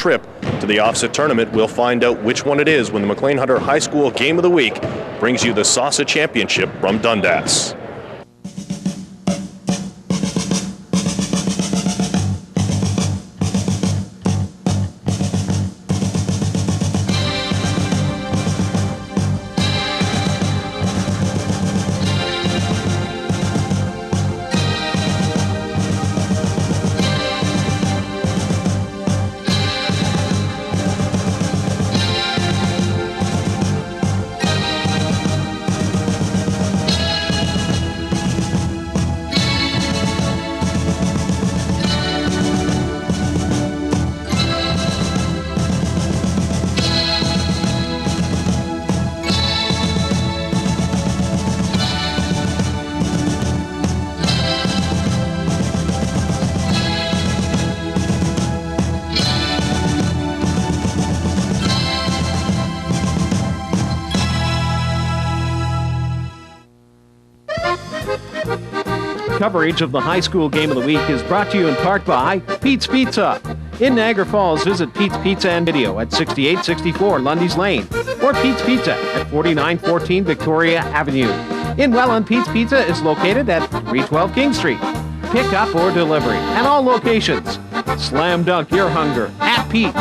trip to the OFSA tournament. We'll find out which one it is when the McLean Hunter High School Game of the Week brings you the SOSSA Championship from Dundas. Coverage of the high school game of the week is brought to you in part by Pete's Pizza. In Niagara Falls, visit Pete's Pizza and Video at 6864 Lundy's Lane or Pete's Pizza at 4914 Victoria Avenue. In Welland, Pete's Pizza is located at 312 King Street. Pick up or delivery at all locations. Slam dunk your hunger at Pete's.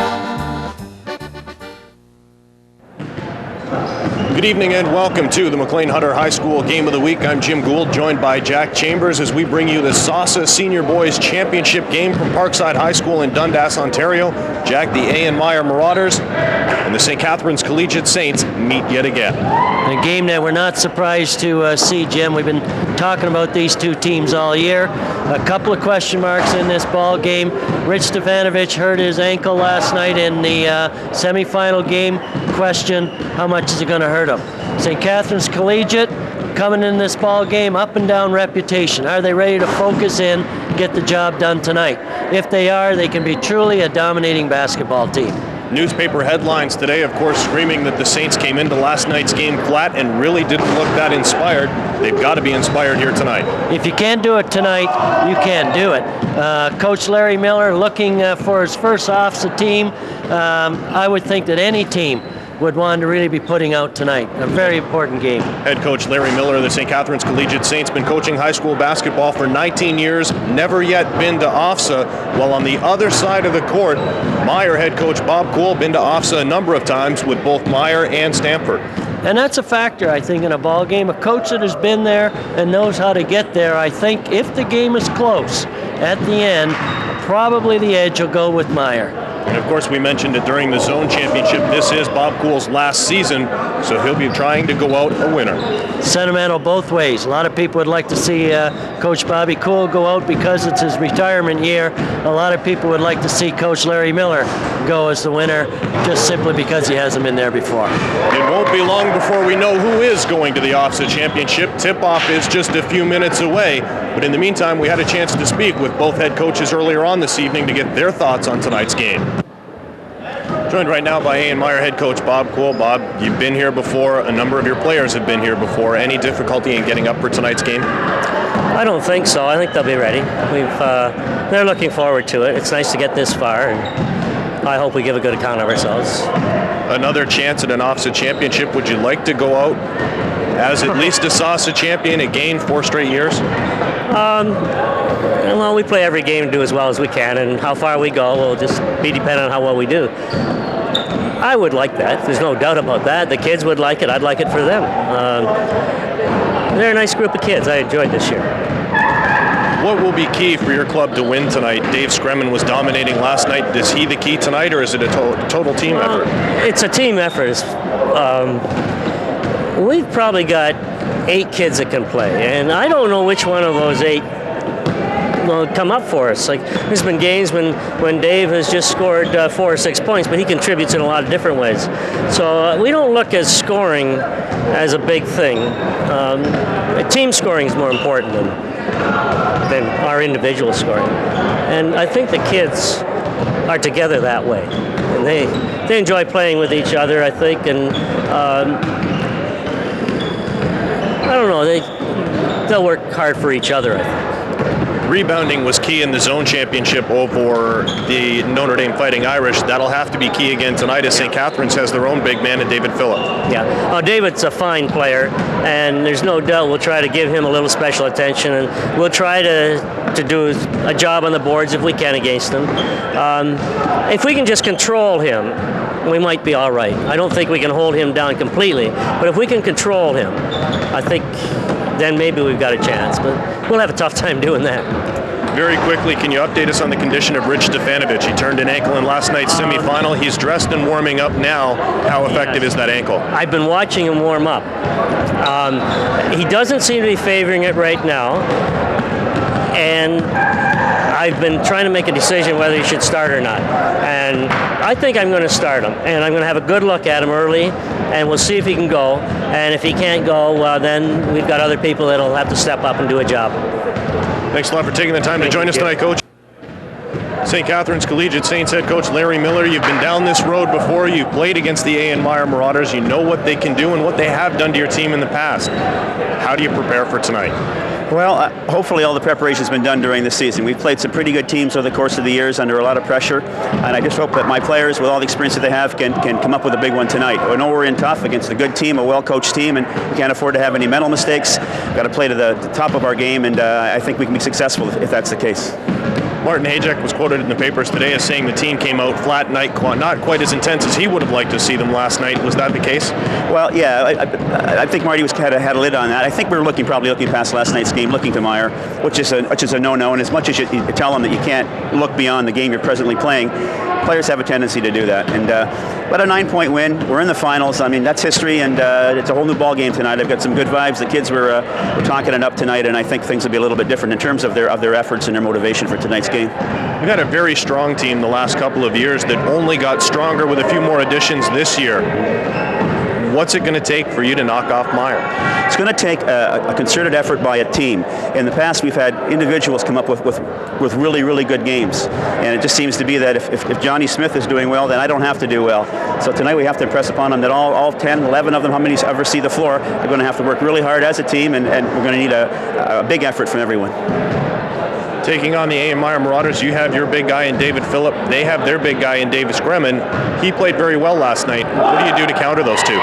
Good evening and welcome to the McLean Hunter High School Game of the Week. I'm Jim Gould, joined by Jack Chambers as we bring you the SOSSA Senior Boys Championship game from Parkside High School in Dundas, Ontario. Jack, the Myer Marauders and the St. Catharines Collegiate Saints meet yet again. A game that we're not surprised to see, Jim. We've been talking about these two teams all year. A couple of question marks in this ball game. Rich Stefanovic hurt his ankle last night in the semifinal game. Question, how much is it going to hurt him? St. Catharines Collegiate coming in this ball game, up and down reputation. Are they ready to focus in, get the job done tonight? If they are, they can be truly a dominating basketball team. Newspaper headlines today, of course, screaming that the Saints came into last night's game flat and really didn't look that inspired. They've got to be inspired here tonight. If you can't do it tonight, you can't do it. Coach Larry Miller looking for his first OFSA team. I would think that any team would want to really be putting out tonight. A very important game. Head coach Larry Miller of the St. Catharines Collegiate Saints, been coaching high school basketball for 19 years, never yet been to OFSA, while on the other side of the court, Myer head coach Bob Cool been to OFSA a number of times with both Myer and Stamford. And that's a factor, I think, in a ball game. A coach that has been there and knows how to get there, I think if the game is close at the end, probably the edge will go with Myer. And of course, we mentioned it during the zone championship. This is Bob Cool's last season, so he'll be trying to go out a winner. Sentimental both ways. A lot of people would like to see Coach Bobby Cool go out because it's his retirement year. A lot of people would like to see Coach Larry Miller go as the winner, just simply because he hasn't been there before. It won't be long before we know who is going to the OFSA championship. Tip-off is just a few minutes away. But in the meantime, we had a chance to speak with both head coaches earlier on this evening to get their thoughts on tonight's game. Joined right now by Myer head coach Bob Cool. Bob, you've been here before. A number of your players have been here before. Any difficulty in getting up for tonight's game? I don't think so. I think they'll be ready. They're looking forward to it. It's nice to get this far, and I hope we give a good account of ourselves. Another chance at an OFSA championship. Would you like to go out as at least a SOSSA champion again 4 straight years? Well, we play every game to do as well as we can, and how far we go will just be dependent on how well we do. I would like that. There's no doubt about that. The kids would like it. I'd like it for them. They're a nice group of kids. I enjoyed this year. What will be key for your club to win tonight? Dave Scremin was dominating last night. Is he the key tonight, or is it a total team effort? It's a team effort. We've probably got 8 kids that can play, and I don't know which one of those 8 will come up for us. Like, there's been games when Dave has just scored 4 or 6 points, but he contributes in a lot of different ways. So we don't look at scoring as a big thing. Team scoring is more important than our individual scoring. And I think the kids are together that way. And they enjoy playing with each other, I think, and I don't know, they'll work hard for each other, I think. Rebounding was key in the zone championship over the Notre Dame Fighting Irish. That'll have to be key again tonight as St. Catharines has their own big man in David Phillip. Yeah, oh, David's a fine player, and there's no doubt we'll try to give him a little special attention, and we'll try to do a job on the boards if we can against him. If we can just control him, we might be all right. I don't think we can hold him down completely, but if we can control him, I think then maybe we've got a chance, but we'll have a tough time doing that. Very quickly, can you update us on the condition of Rich Stefanovic? He turned an ankle in last night's semifinal. He's dressed and warming up now. How effective is that ankle? I've been watching him warm up. He doesn't seem to be favoring it right now, and I've been trying to make a decision whether he should start or not. And I think I'm going to start him, and I'm going to have a good look at him early, and we'll see if he can go. And if he can't go, then we've got other people that'll have to step up and do a job. Thanks a lot for taking the time to join us tonight, Coach. St. Catharines Collegiate Saints head coach Larry Miller, you've been down this road before. You played against the Myer Marauders. You know what they can do and what they have done to your team in the past. How do you prepare for tonight? Well, hopefully all the preparation's been done during the season. We've played some pretty good teams over the course of the years under a lot of pressure, and I just hope that my players, with all the experience that they have, can come up with a big one tonight. I know we're in tough against a good team, a well-coached team, and we can't afford to have any mental mistakes. We've got to play to the top of our game, and I think we can be successful if that's the case. Martin Hajek was quoted in the papers today as saying the team came out flat night, not quite as intense as he would have liked to see them last night. Was that the case? Well, yeah, I think Marty had a lid on that. I think we were probably looking past last night's game, looking to Myer, which is a no-no. And as much as you tell them that you can't look beyond the game you're presently playing, players have a tendency to do that. And but a 9-point win, we're in the finals. I mean, that's history, and it's a whole new ball game tonight. I've got some good vibes. The kids were talking it up tonight, and I think things will be a little bit different in terms of their efforts and their motivation for tonight's game. We've had a very strong team the last couple of years that only got stronger with a few more additions this year. What's it going to take for you to knock off Myer? It's going to take a concerted effort by a team. In the past, we've had individuals come up with really, really good games. And it just seems to be that if Johnny Smith is doing well, then I don't have to do well. So tonight we have to impress upon them that all 10, 11 of them, how many ever see the floor, they're going to have to work really hard as a team, and we're going to need a big effort from everyone. Taking on the Myer Marauders, you have your big guy in David Phillip. They have their big guy in Davis Gremmen. He played very well last night. What do you do to counter those two?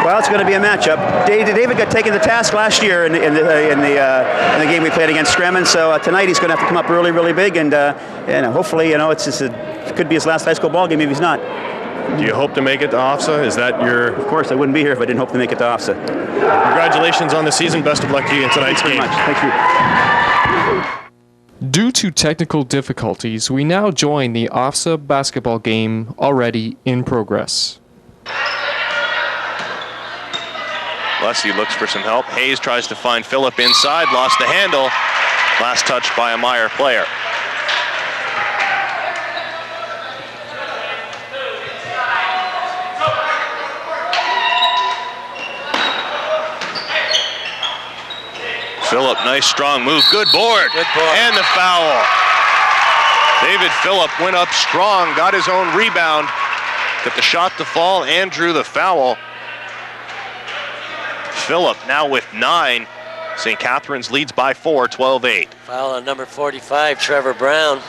Well, it's going to be a matchup. David got taken to task last year in the game we played against Gremmen. So tonight he's going to have to come up really, really big, and hopefully, it could be his last high school ball game if he's not. Do you hope to make it to OSSA? Is that your... Of course, I wouldn't be here if I didn't hope to make it to OSSA. Congratulations on the season. Best of luck to you in tonight's game. Thanks very much. Thank you. Due to technical difficulties, we now join the OSSA basketball game already in progress. Leslie looks for some help. Hayes tries to find Phillip inside, lost the handle. Last touch by a Myer player. Phillip, nice strong move. Good board. Good board. And the foul. David Phillip went up strong, got his own rebound, got the shot to fall, and drew the foul. Phillip now with 9. St. Catharines leads by 4, 12-8. Foul on number 45, Trevor Brown.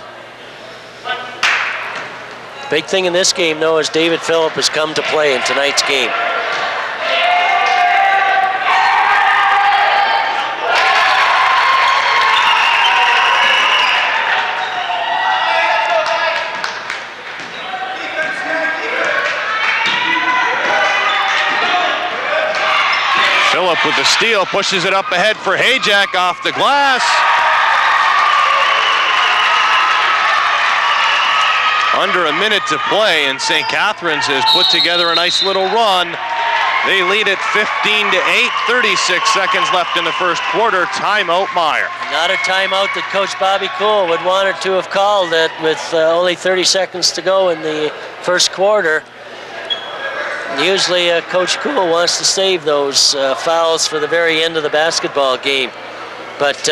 Big thing in this game, though, is David Phillip has come to play in tonight's game. Phillip with the steal, pushes it up ahead for Hajek off the glass. Under a minute to play, and St. Catharines has put together a nice little run. They lead at 15-8, 36 seconds left in the first quarter. Timeout, Myer. Not a timeout that Coach Bobby Cole would want to have called it with only 30 seconds to go in the first quarter. Usually Coach Cool wants to save those fouls for the very end of the basketball game. But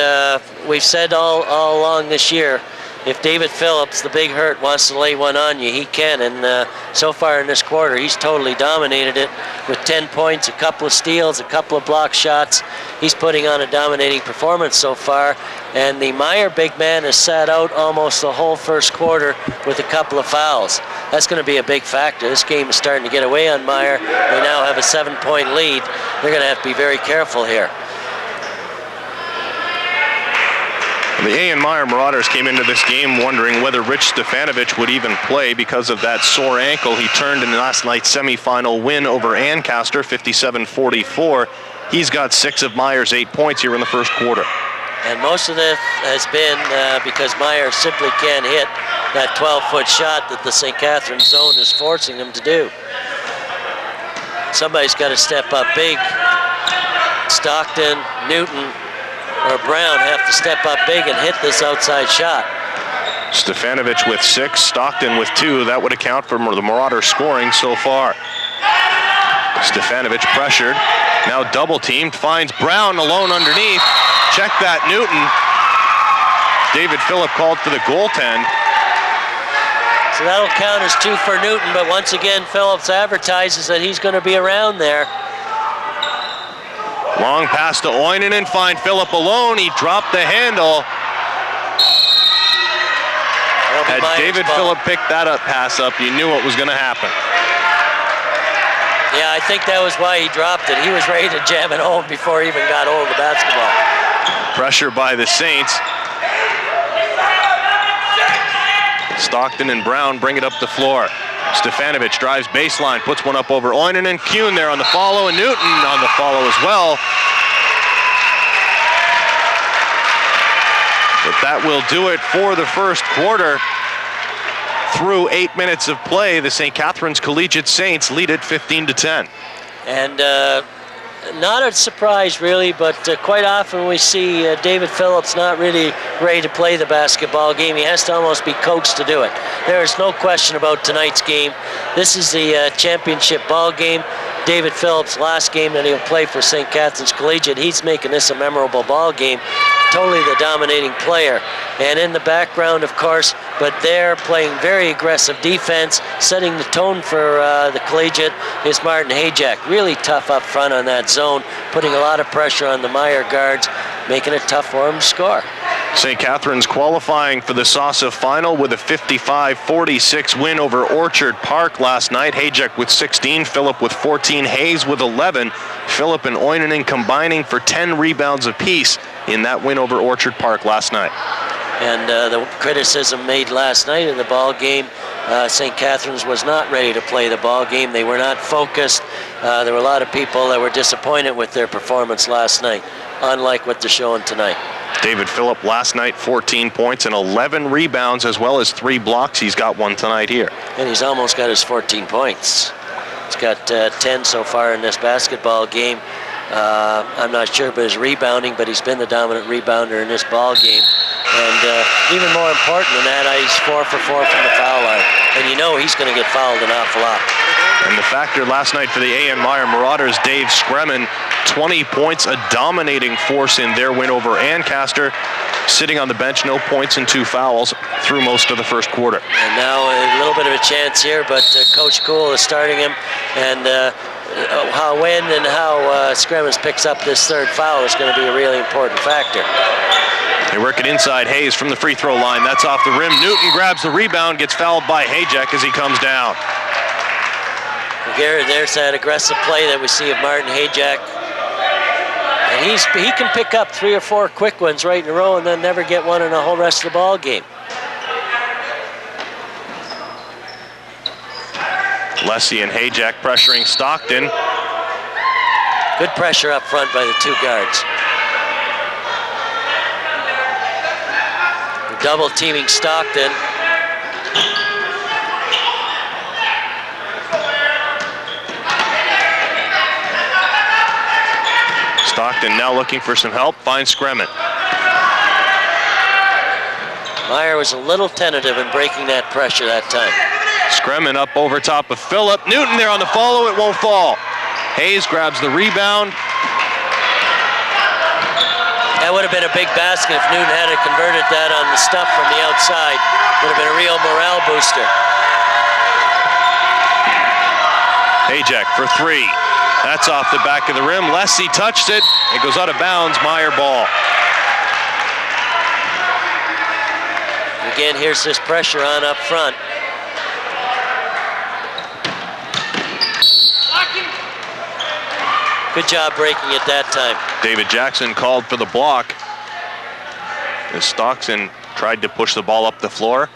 we've said all along this year, if David Phillips, the big hurt, wants to lay one on you, he can. And so far in this quarter, he's totally dominated it with 10 points, a couple of steals, a couple of block shots. He's putting on a dominating performance so far. And the Myer big man has sat out almost the whole first quarter with a couple of fouls. That's going to be a big factor. This game is starting to get away on Myer. They now have a 7-point lead. They're going to have to be very careful here. The A.N. Myer Marauders came into this game wondering whether Rich Stefanovic would even play because of that sore ankle he turned in last night's semifinal win over Ancaster, 57-44. He's got 6 of Myer's 8 points here in the first quarter. And most of this has been because Myer simply can't hit that 12-foot shot that the St. Catharines zone is forcing him to do. Somebody's got to step up big. Stockton, Newton, or Brown have to step up big and hit this outside shot. Stefanovic with 6, Stockton with 2. That would account for the Marauders scoring so far. Stefanovic pressured, now double teamed, finds Brown alone underneath. Check that, Newton. David Phillip called for the goaltend. So that'll count as 2 for Newton, but once again, Phillips advertises that he's going to be around there. Long pass to Oinonen, find Phillip alone. He dropped the handle. Had David Phillip picked that pass up, you knew what was going to happen. Yeah, I think that was why he dropped it. He was ready to jam it home before he even got hold of the basketball. Pressure by the Saints. Stockton and Brown bring it up the floor. Stefanovic drives baseline, puts one up over Oinonen. Kuhn there on the follow, and Newton on the follow as well. But that will do it for the first quarter. Through 8 minutes of play, the St. Catharines Collegiate Saints lead it 15-10. And not a surprise, really, but quite often we see David Phillips not really ready to play the basketball game. He has to almost be coached to do it. There is no question about tonight's game. This is the championship ball game. David Phillips' last game that he'll play for St. Catharines Collegiate, he's making this a memorable ball game. Totally the dominating player. And in the background, of course, but they're playing very aggressive defense, setting the tone for the Collegiate is Martin Hajek. Really tough up front on that zone, putting a lot of pressure on the Myer guards, making it tough for them to score. St. Catharines qualifying for the SOSSA final with a 55-46 win over Orchard Park last night. Hajek with 16, Phillip with 14, Hayes with 11. Phillip and Oinonen combining for 10 rebounds apiece in that win over Orchard Park last night. And the criticism made last night in the ball game, St. Catharines was not ready to play the ball game. They were not focused. There were a lot of people that were disappointed with their performance last night, unlike what they're showing tonight. David Phillip last night, 14 points and 11 rebounds, as well as 3 blocks. He's got one tonight here. And he's almost got his 14 points. He's got 10 so far in this basketball game. I'm not sure about his rebounding, but he's been the dominant rebounder in this ball game. And even more important than that, he's 4 for 4 from the foul line. And you know he's going to get fouled an awful lot. And the factor last night for the A.N. Myer Marauders, Dave Scremin, 20 points, a dominating force in their win over Ancaster. Sitting on the bench, no points and 2 fouls through most of the first quarter. And now a little bit of a chance here, but Coach Cool is starting him. And when and how Scremin picks up this 3rd foul is going to be a really important factor. They work it inside. Hayes from the free throw line. That's off the rim. Newton grabs the rebound, gets fouled by Hajek as he comes down. There's that aggressive play that we see of Martin Hajek. And he can pick up 3 or 4 quick ones right in a row and then never get one in the whole rest of the ball game. Lessie and Hajek pressuring Stockton. Good pressure up front by the 2 guards. Double teaming Stockton. Stockton now looking for some help, finds Scremin. Myer was a little tentative in breaking that pressure that time. Scremin up over top of Phillip. Newton there on the follow, it won't fall. Hayes grabs the rebound. That would have been a big basket if Newton had converted that on the stuff from the outside. Would have been a real morale booster. Hayek for three. That's off the back of the rim. Lessie touched it. It goes out of bounds. Myer ball. Again, here's this pressure on up front. Good job breaking it that time. David Jackson called for the block as Stockton tried to push the ball up the floor.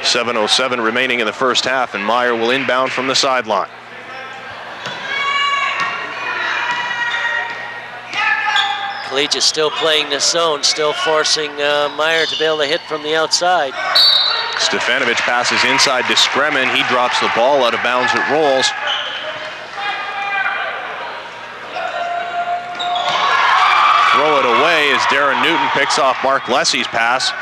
7:07 remaining in the first half, and Myer will inbound from the sideline. Collegiate still playing this zone, still forcing Myer to be able to hit from the outside. Stefanovic passes inside to Scremin. He drops the ball out of bounds. It rolls. Throw it away as Darren Newton picks off Mark Lessie's pass.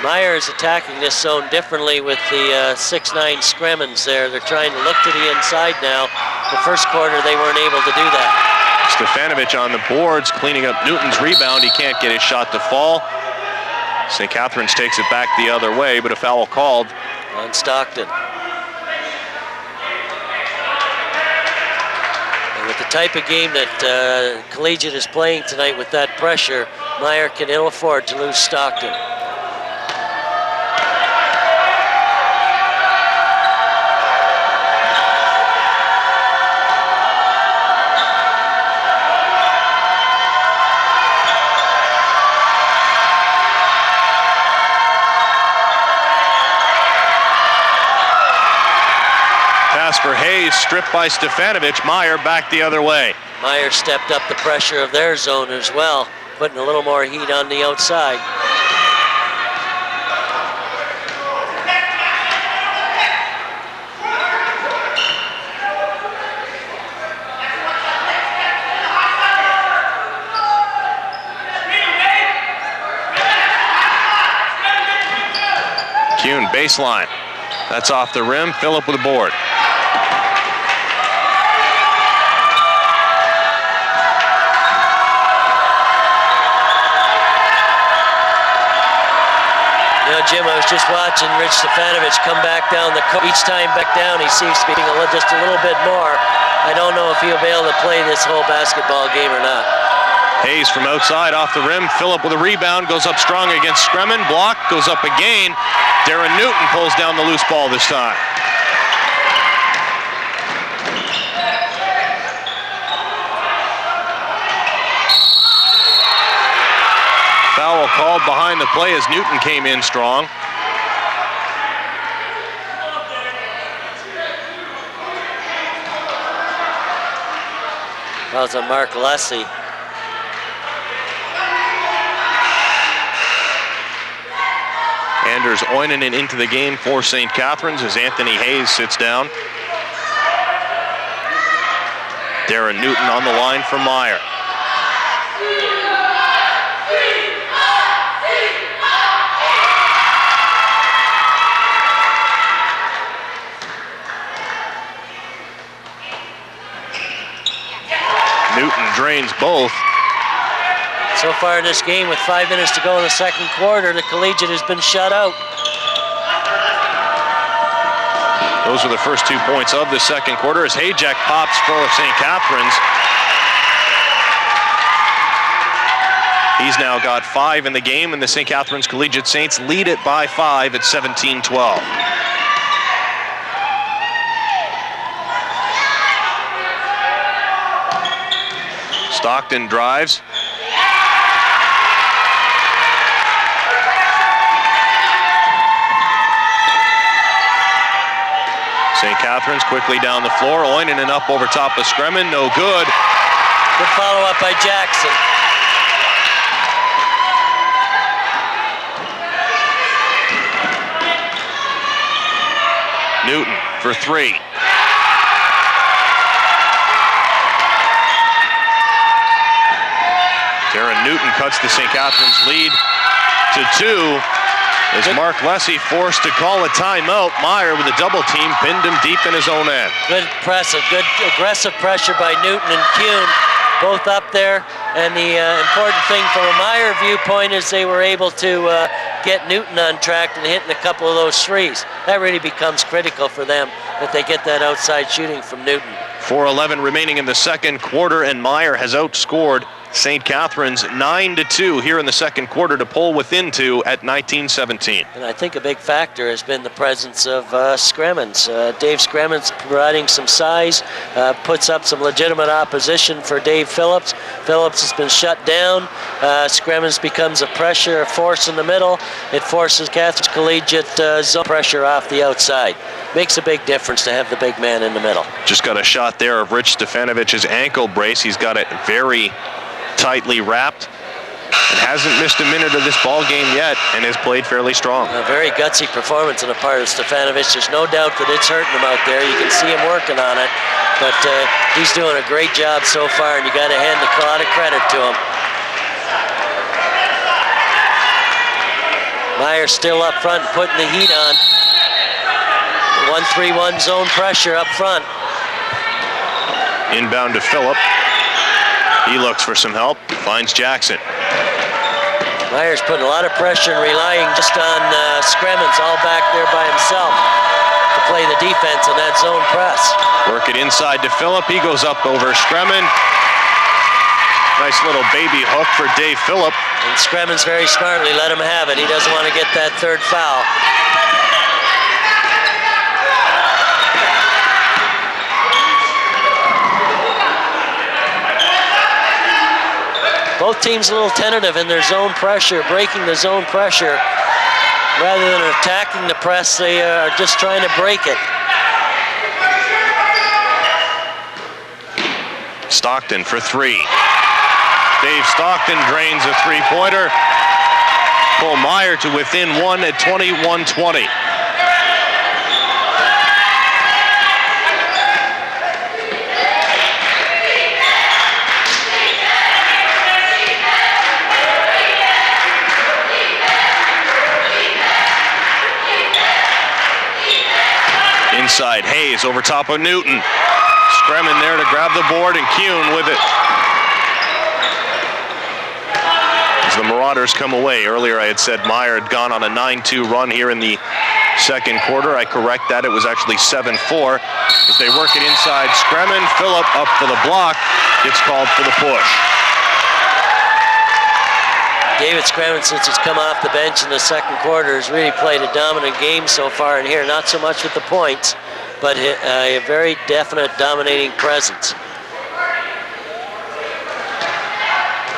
Myer is attacking this zone differently with the 6'9" Scremmins there. They're trying to look to the inside now. The first quarter they weren't able to do that. Stefanovic on the boards, cleaning up Newton's rebound. He can't get his shot to fall. St. Catharines takes it back the other way, but a foul called on Stockton. And with the type of game that Collegiate is playing tonight with that pressure, Myer can ill afford to lose Stockton. For Hayes, stripped by Stefanovic. Myer back the other way. Myer stepped up the pressure of their zone as well, putting a little more heat on the outside. Kuhn, baseline. That's off the rim. Phillip with a board. You know, Jim, I was just watching Rich Stefanovic come back down the court. Each time back down, he seems to be just a little bit more. I don't know if he'll be able to play this whole basketball game or not. Hayes from outside off the rim. Phillip with a rebound, goes up strong against Scremin. Block, goes up again. Darren Newton pulls down the loose ball this time. Foul called behind the play as Newton came in strong. That was a Mark Lessie. Anders Oinonen into the game for St. Catharines as Anthony Hayes sits down. Darren Newton on the line for Myer. Newton drains both. So far in this game, with 5 minutes to go in the second quarter, the Collegiate has been shut out. Those are the first 2 points of the second quarter as Hayek pops for St. Catharines. He's now got 5 in the game, and the St. Catharines Collegiate Saints lead it by 5 at 17-12. Stockton drives. St. Catharines quickly down the floor. Oinonen up over top of Scremin. No good. Good follow-up by Jackson. Newton for 3. Darren Newton cuts the St. Catharines lead to 2. As Mark Lessie forced to call a timeout. Myer with a double team pinned him deep in his own end. Good aggressive pressure by Newton and Kuhn. both up there. And the important thing from a Myer viewpoint is they were able to get Newton on track and hitting a couple of those threes. That really becomes critical for them, that they get that outside shooting from Newton. 4:11 remaining in the second quarter, and Myer has outscored St. Catharines 9-2 here in the second quarter to pull within 2 at 19-17. And I think a big factor has been the presence of Scremmens. Dave Scremmens providing some size, puts up some legitimate opposition for Dave Phillips. Phillips has been shut down. Scremmens becomes a pressure, a force in the middle. It forces Catharines Collegiate zone pressure off the outside. Makes a big difference to have the big man in the middle. Just got a shot there of Rich Stefanovich's ankle brace. He's got it very tightly wrapped and hasn't missed a minute of this ball game yet and has played fairly strong. A very gutsy performance on the part of Stefanovic. There's no doubt that it's hurting him out there. You can see him working on it, but he's doing a great job so far, and you got to hand a lot of credit to him. Myer still up front, putting the heat on. 1-3-1 zone pressure up front. Inbound to Phillip. He looks for some help, finds Jackson. Myers putting a lot of pressure and relying just on Scremmens all back there by himself to play the defense in that zone press. Work it inside to Phillip. He goes up over Scremmen. Nice little baby hook for Dave Phillip. And Scremmens very smartly let him have it. He doesn't want to get that third foul. Both teams a little tentative in their zone pressure, breaking the zone pressure. Rather than attacking the press, they are just trying to break it. Stockton for 3. Dave Stockton drains a three-pointer. Pull Myer to within 1 at 21-20. Inside, Hayes over top of Newton. Scremmen there to grab the board, and Kuhn with it. As the Marauders come away. Earlier I had said Myer had gone on a 9-2 run here in the second quarter. I correct that. It was actually 7-4. As they work it inside, Scremmen, Phillip up for the block. Gets called for the push. David Scremmens, since he's come off the bench in the second quarter, has really played a dominant game so far in here. Not so much with the points, but a very definite dominating presence.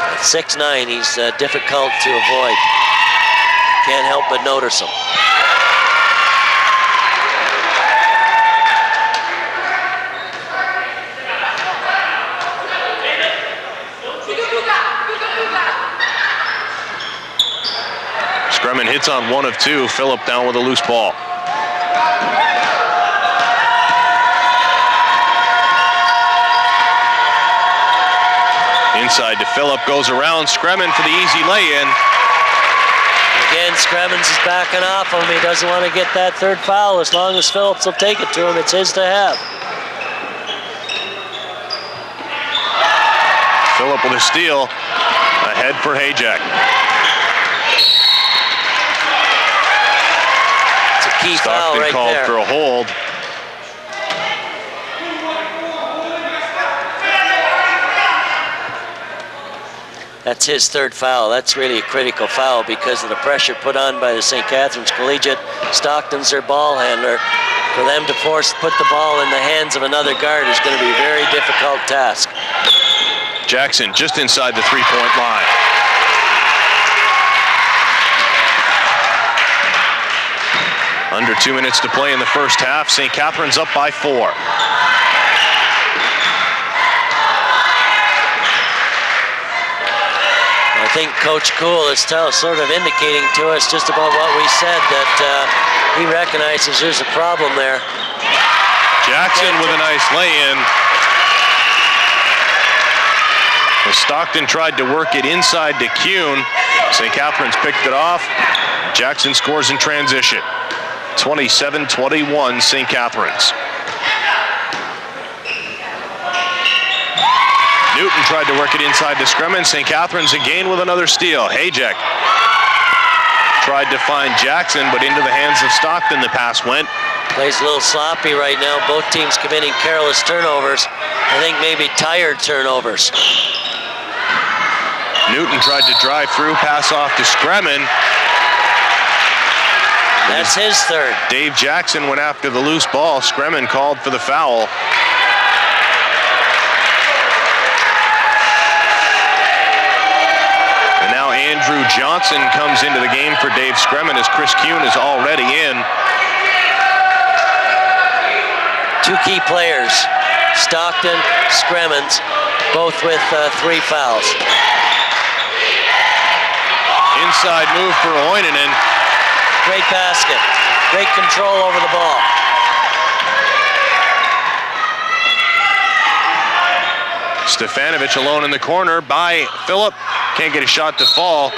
At 6'9", he's difficult to avoid. Can't help but notice him. Scremmen hits on 1 of 2. Phillip down with a loose ball. Inside to Phillip, goes around Scremmen for the easy lay-in. Again, Scremmens is backing off him. He doesn't want to get that third foul. As long as Phillips will take it to him, it's his to have. Phillip with a steal. Ahead for Hayjack. It's a key foul right called there. for a hold. That's his third foul. That's really a critical foul because of the pressure put on by the St. Catharines Collegiate. Stockton's their ball handler. For them to put the ball in the hands of another guard is going to be a very difficult task. Jackson just inside the three-point line. Under 2 minutes to play in the first half. St. Catharines up by 4. I think Coach Cool is sort of indicating to us just about what we said, that he recognizes there's a problem there. Jackson with a nice lay-in. As Stockton tried to work it inside to Kuhn. St. Catharines picked it off. Jackson scores in transition. 27-21 St. Catharines. Newton tried to work it inside to Scremen. St. Catharines again with another steal. Hayek tried to find Jackson, but into the hands of Stockton the pass went. Plays a little sloppy right now. Both teams committing careless turnovers. I think maybe tired turnovers. Newton tried to drive through, pass off to Scremen. That's his third. Dave Jackson went after the loose ball. Scremen called for the foul. And now Andrew Johnson comes into the game for Dave Scremen as Chris Kuhn is already in. Two key players, Stockton, Scremens, both with 3 fouls. Inside move for Oinonen. Great basket, great control over the ball. Stefanovic alone in the corner by Phillip. Can't get a shot to fall.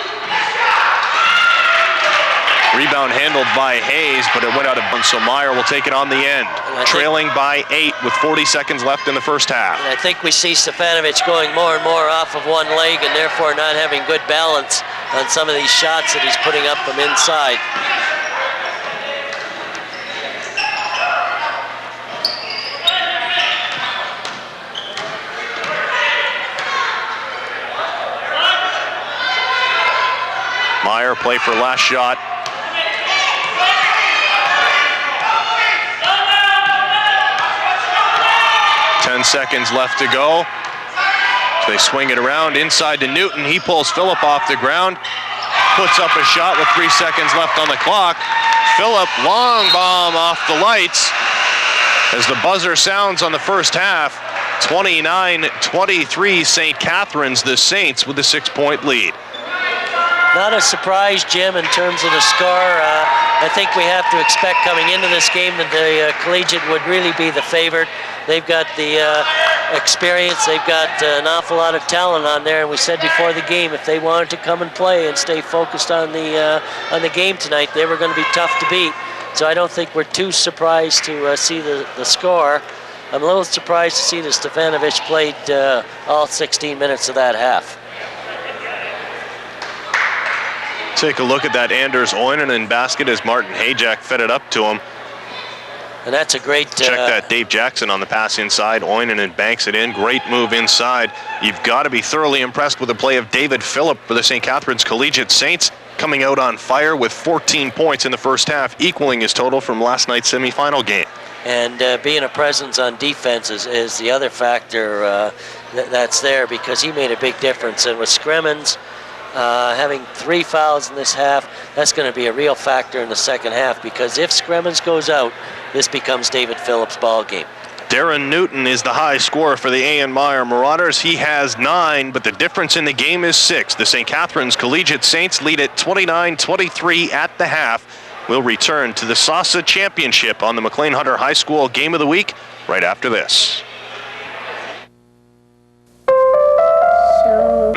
Rebound handled by Hayes, but it went out of bounds, so Myer will take it on the end. Trailing by 8 with 40 seconds left in the first half. And I think we see Stefanovic going more and more off of one leg and therefore not having good balance on some of these shots that he's putting up from inside. Myer play for last shot. Seconds left to go. They swing it around inside to Newton. He pulls Phillip off the ground, puts up a shot with 3 seconds left on the clock. Phillip, long bomb off the lights as the buzzer sounds on the first half. 29-23 St. Catharines, the Saints with the 6-point lead. Not a surprise, Jim, in terms of the score. I think we have to expect coming into this game that the Collegiate would really be the favorite. They've got the experience, they've got an awful lot of talent on there, and we said before the game if they wanted to come and play and stay focused on the game tonight, they were going to be tough to beat. So I don't think we're too surprised to see the score. I'm a little surprised to see that Stefanovic played all 16 minutes of that half. Take a look at that Anders Oinonen basket as Martin Hayek fed it up to him. And that's a great... Check that Dave Jackson on the pass inside. Oinonen banks it in. Great move inside. You've got to be thoroughly impressed with the play of David Phillip for the St. Catharines Collegiate Saints, coming out on fire with 14 points in the first half, equaling his total from last night's semifinal game. And being a presence on defense is the other factor that's there, because he made a big difference. And with Scremens having 3 fouls in this half, that's going to be a real factor in the second half, because if Scremens goes out, this becomes David Phillips' ball game. Darren Newton is the high scorer for the A.N. Myer Marauders. He has 9, but the difference in the game is 6. The St. Catharines Collegiate Saints lead at 29-23 at the half. We'll return to the SOSSA Championship on the McLean Hunter High School Game of the Week right after this.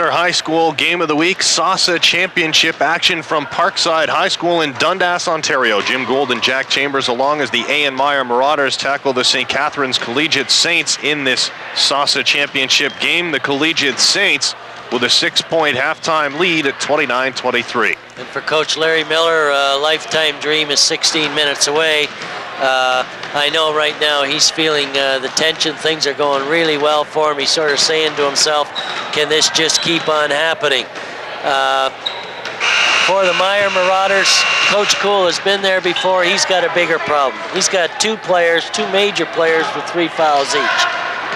High School Game of the Week, SOSSA Championship action from Parkside High School in Dundas, Ontario. Jim Gould and Jack Chambers along as the A.N. Myer Marauders tackle the St. Catharines Collegiate Saints in this SOSSA Championship game. The Collegiate Saints with a 6-point halftime lead at 29-23. And for Coach Larry Miller, a lifetime dream is 16 minutes away. I know right now he's feeling the tension. Things are going really well for him. He's sort of saying to himself, can this just keep on happening? For the Myer Marauders, Coach Cool has been there before. He's got a bigger problem. He's got 2 major players with 3 fouls each.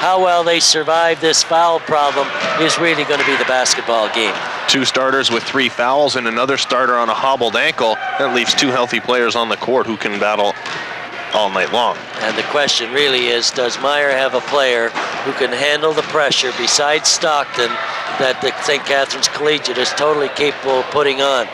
How well they survive this foul problem is really going to be the basketball game. 2 starters with 3 fouls and another starter on a hobbled ankle. That leaves 2 healthy players on the court who can battle all night long. And the question really is, does Myer have a player who can handle the pressure besides Stockton that the St. Catharines Collegiate is totally capable of putting on?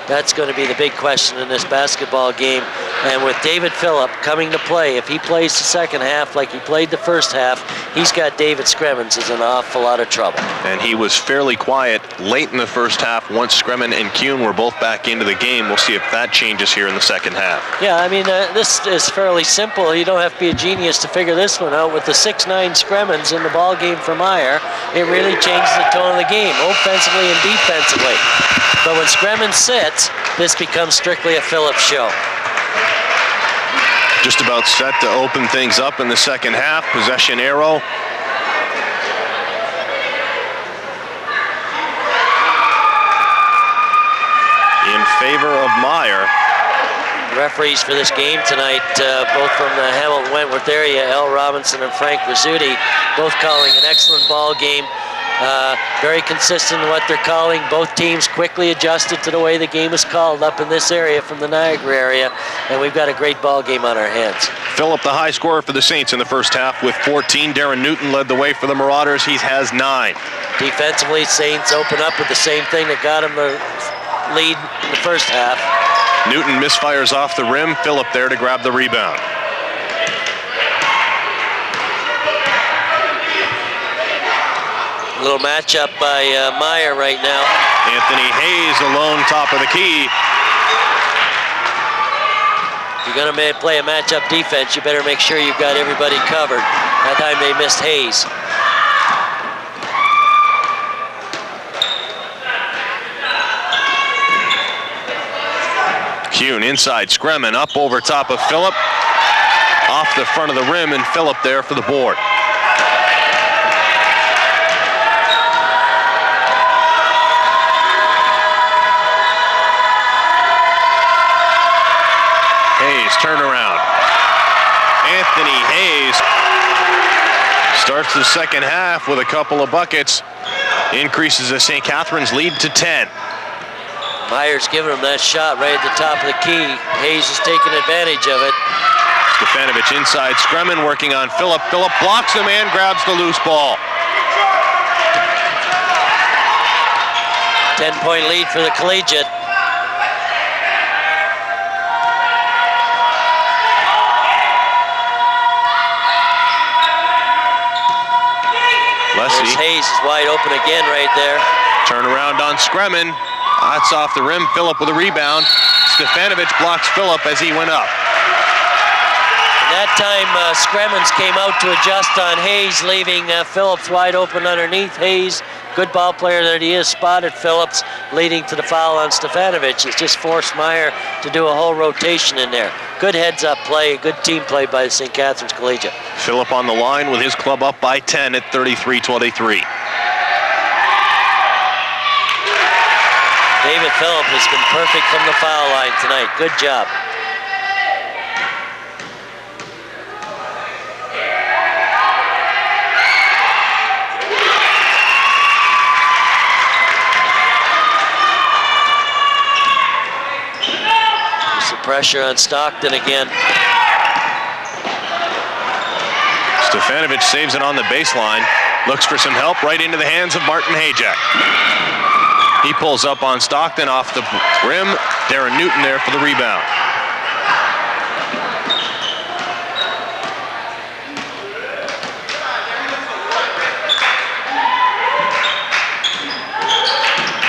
That's going to be the big question in this basketball game. And with David Phillip coming to play, if he plays the second half like he played the first half, he's got David Scremmins in an awful lot of trouble. And he was fairly quiet late in the first half once Scremin and Kuhn were both back into the game. We'll see if that changes here in the second half. Yeah, I mean, this is fairly simple. You don't have to be a genius to figure this one out. With the 6'9" Scremmins in the ball game for Myer, it really changes the tone of the game, offensively and defensively. But when Scremmins sits, this becomes strictly a Phillip show. Just about set to open things up in the second half. Possession arrow. In favor of Myer. Referees for this game tonight, both from the Hamilton-Wentworth area, Al Robinson and Frank Rizzuti, both calling an excellent ball game. Very consistent in what they're calling. Both teams quickly adjusted to the way the game is called up in this area from the Niagara area, and we've got a great ball game on our hands. Phillip, the high scorer for the Saints in the first half with 14. Darren Newton led the way for the Marauders. He has 9. Defensively, Saints open up with the same thing that got them the lead in the first half. Newton misfires off the rim. Phillip there to grab the rebound. A little matchup by Myer right now. Anthony Hayes alone, top of the key. If you're going to play a matchup defense, you better make sure you've got everybody covered. That time they missed Hayes. Kuhn inside, Scremin up over top of Phillip. Off the front of the rim, and Phillip there for the board. Hayes, turnaround. Anthony Hayes starts the second half with a couple of buckets. Increases the St. Catharines lead to 10. Myers giving him that shot right at the top of the key. Hayes is taking advantage of it. Stefanovic inside, Scremin working on Phillip. Phillip blocks him and grabs the loose ball. 10-point lead for the Collegiate. Lessie. Hayes is wide open again right there. Turnaround on Scremin. That's off the rim. Phillip with a rebound. Stefanovic blocks Phillip as he went up. And that time, Scremmins came out to adjust on Hayes, leaving Phillips wide open underneath. Hayes, good ball player that he is, spotted Phillips, leading to the foul on Stefanovic. It's just forced Myer to do a whole rotation in there. Good heads-up play, good team play by the St. Catharines Collegiate. Phillip on the line with his club up by 10 at 33-23. David Phillip has been perfect from the foul line tonight. Good job. There's the pressure on Stockton again. Stefanovic saves it on the baseline. Looks for some help right into the hands of Martin Hajek. He pulls up on Stockton off the rim. Darren Newton there for the rebound.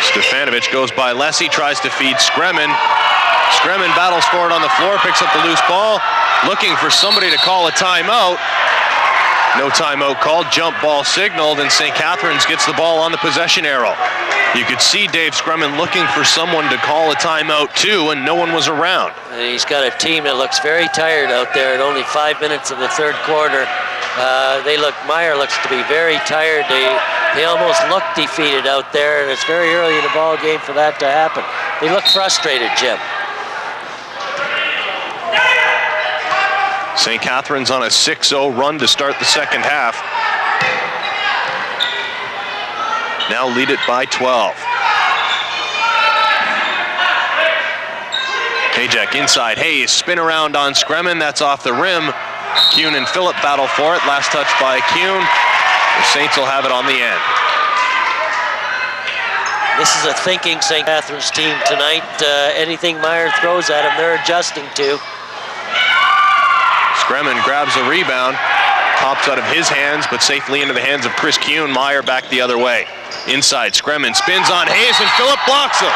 Stefanovic goes by Lessie, tries to feed Scremin. Scremin battles for it on the floor, picks up the loose ball, looking for somebody to call a timeout. No timeout called, jump ball signaled, and St. Catharines gets the ball on the possession arrow. You could see Dave Scremin looking for someone to call a timeout too, and no one was around. And he's got a team that looks very tired out there at only 5 minutes of the third quarter. Myer looks to be very tired. They almost look defeated out there, and it's very early in the ball game for that to happen. They look frustrated, Jim. St. Catharines on a 6-0 run to start the second half. Now lead it by 12. Hajek inside. Hayes, spin around on Scremin. That's off the rim. Kuhn and Phillip battle for it. Last touch by Kuhn. The Saints will have it on the end. This is a thinking St. Catharines team tonight. Anything Myer throws at them, they're adjusting to. Scremin grabs the rebound, pops out of his hands, but safely into the hands of Chris Kuhn. Myer back the other way. Inside, Scremin spins on Hayes, and Phillip blocks him.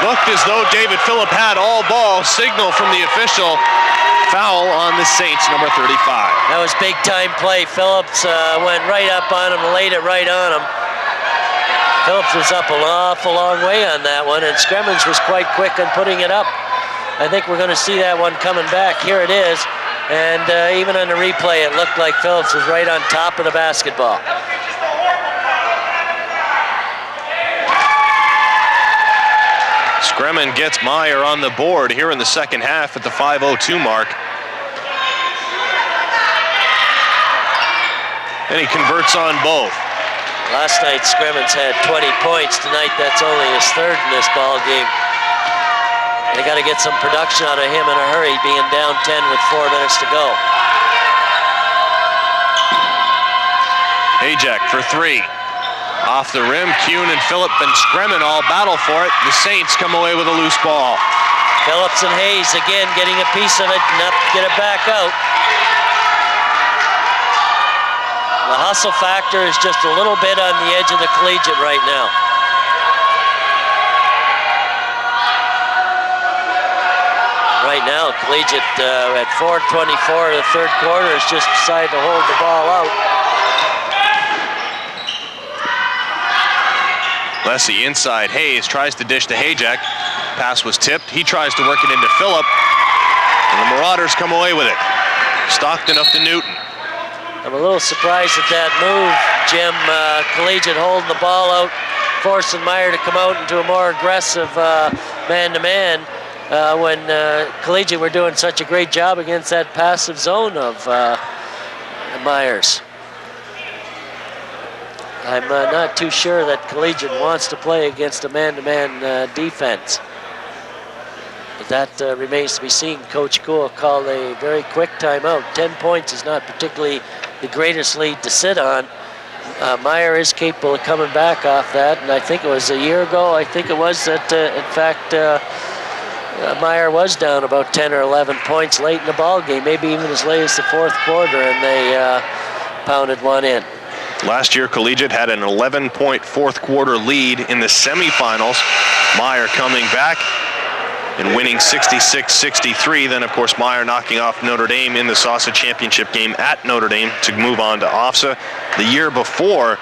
Looked as though David Phillip had all ball. Signal from the official. Foul on the Saints, number 35. That was big-time play. Phillips went right up on him, laid it right on him. Phillips was up an awful long way on that one, and Scremmins was quite quick on putting it up. I think we're going to see that one coming back. Here it is, and even on the replay, it looked like Phillips was right on top of the basketball. Scremin gets Myer on the board here in the second half at the 5:02 mark. And he converts on both. Last night, Scremmins had 20 points. Tonight, that's only his third in this ball game. They got to get some production out of him in a hurry, being down 10 with 4 minutes to go. Hayjack for 3. Off the rim, Kuhn and Phillip and Scremin all battle for it. The Saints come away with a loose ball. Phillips and Hayes again getting a piece of it, not get it back out. The hustle factor is just a little bit on the edge of the Collegiate right now. Right now, Collegiate at 4:24 of the third quarter has just decided to hold the ball out. Lessie inside, Hayes tries to dish to Hayjack. Pass was tipped. He tries to work it into Phillip. And the Marauders come away with it. Stockton up to Newton. I'm a little surprised at that move, Jim. Collegiate holding the ball out, forcing Myer to come out into a more aggressive man-to-man when Collegiate were doing such a great job against that passive zone of Myers. I'm not too sure that Collegiate wants to play against a man-to-man defense. But that remains to be seen. Coach Gould called a very quick timeout. 10 points is not particularly the greatest lead to sit on. Myer is capable of coming back off that, and I think it was a year ago, I think it was that, in fact, Myer was down about 10 or 11 points late in the ball game, maybe even as late as the fourth quarter, and they pounded one in. Last year, Collegiate had an 11-point fourth quarter lead in the semifinals. Myer coming back and winning 66-63. Then, of course, Myer knocking off Notre Dame in the SOSSA championship game at Notre Dame to move on to OFSA. The year before,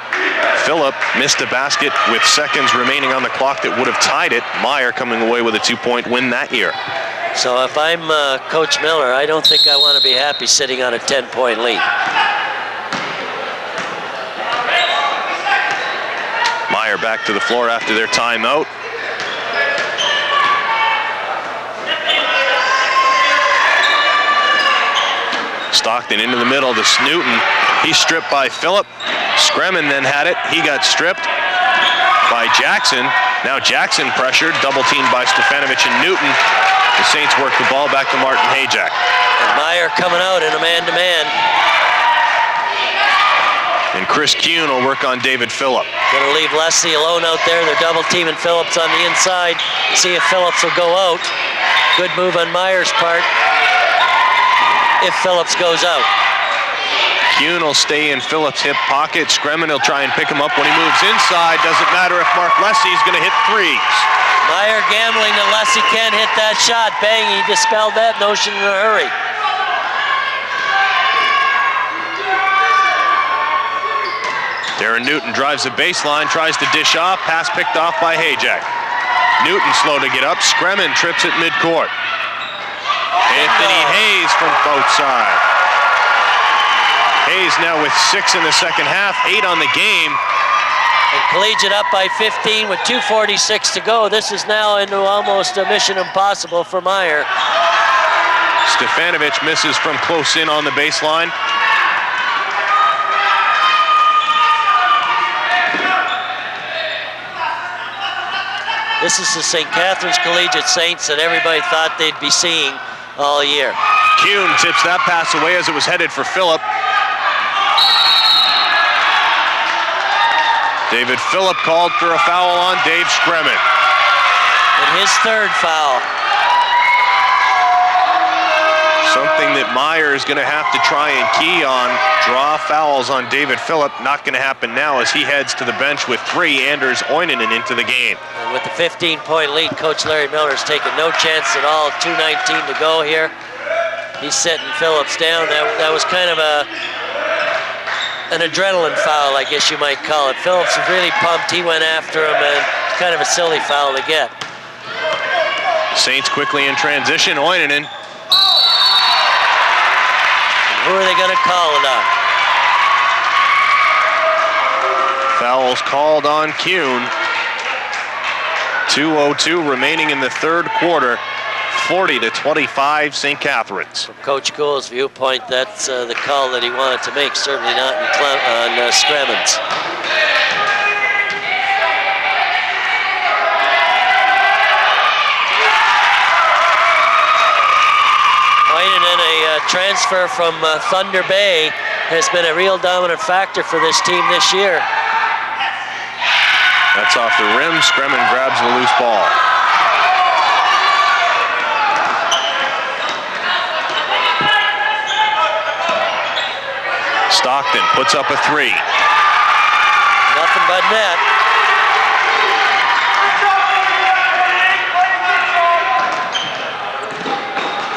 Phillip missed a basket with seconds remaining on the clock that would have tied it. Myer coming away with a 2-point win that year. So if I'm Coach Miller, I don't think I want to be happy sitting on a 10-point lead. Myer back to the floor after their timeout. Stockton into the middle to Newton. He's stripped by Phillip. Scremin then had it. He got stripped by Jackson. Now Jackson pressured, double teamed by Stefanovic and Newton. The Saints work the ball back to Martin Hayjack. And Myer coming out in a man-to-man. And Chris Kuhn will work on David Phillip. Gonna leave Leslie alone out there. They're double teaming Phillips on the inside. See if Phillips will go out. Good move on Myers' part. If Phillips goes out. Kuhn will stay in Phillips' hip pocket. Scremin will try and pick him up when he moves inside. Doesn't matter if Mark Lessie's gonna hit threes. Myer gambling that Leslie can't hit that shot. Bang, he dispelled that notion in a hurry. Darren Newton drives the baseline, tries to dish off, pass picked off by Hayjack. Newton slow to get up, Scremin trips at midcourt. Anthony Hayes from both sides. Hayes now with 6 in the second half, 8 on the game. And Collegiate up by 15 with 2:46 to go. This is now into almost a mission impossible for Myer. Stefanovic misses from close in on the baseline. This is the St. Catharines Collegiate Saints that everybody thought they'd be seeing all year. Kuhn tips that pass away as it was headed for Phillip. David Phillip called for a foul on Dave Scremin. And his third foul. something that Myer is going to have to try and key on. Draw fouls on David Phillip. Not going to happen now as he heads to the bench with 3. Anders Oinonen into the game. And with the 15-point lead, Coach Larry Miller's taking no chance at all. 2:19 to go here. He's setting Phillips down. That was kind of an adrenaline foul, I guess you might call it. Phillips was really pumped. He went after him, and kind of a silly foul to get. Saints quickly in transition. Oinonen. Who are they going to call it on? Fouls called on Kuhn. 2:02 remaining in the third quarter. 40-25 St. Catharines. From Coach Gould's viewpoint, that's the call that he wanted to make. Certainly not on Scremmons. A transfer from Thunder Bay has been a real dominant factor for this team this year. That's off the rim. Scremin grabs the loose ball. Stockton puts up a 3. Nothing but net.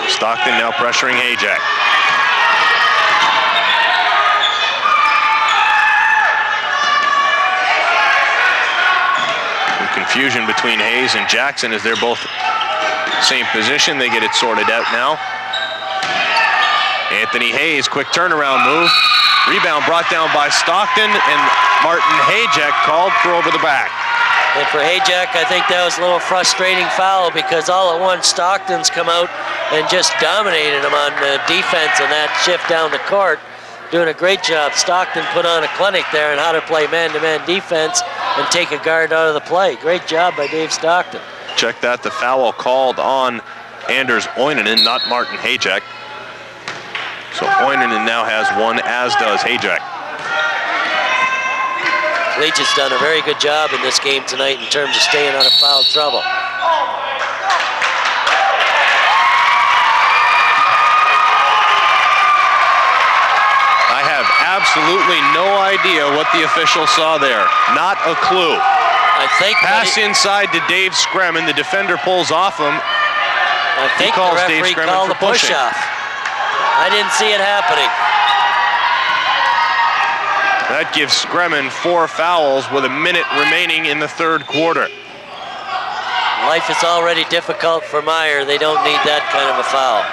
Stockton now pressuring Hajek. Some confusion between Hayes and Jackson as they're both same position. They get it sorted out now. Anthony Hayes, quick turnaround move. Rebound brought down by Stockton, and Martin Hajek called for over the back. And for Hajek, I think that was a little frustrating foul because all at once Stockton's come out and just dominated him on defense on that shift down the court. Doing a great job. Stockton put on a clinic there on how to play man-to-man defense and take a guard out of the play. Great job by Dave Stockton. Check that, the foul called on Anders Oinonen, not Martin Hajek. So Oinonen now has 1, as does Hajek. Collegiate's done a very good job in this game tonight in terms of staying out of foul trouble. I have absolutely no idea what the official saw there. Not a clue. I think pass inside to Dave Scremin. The defender pulls off him. I think the referee called the push-off. I didn't see it happening. That gives Scremin 4 fouls with a minute remaining in the third quarter. Life is already difficult for Myer. They don't need that kind of a foul.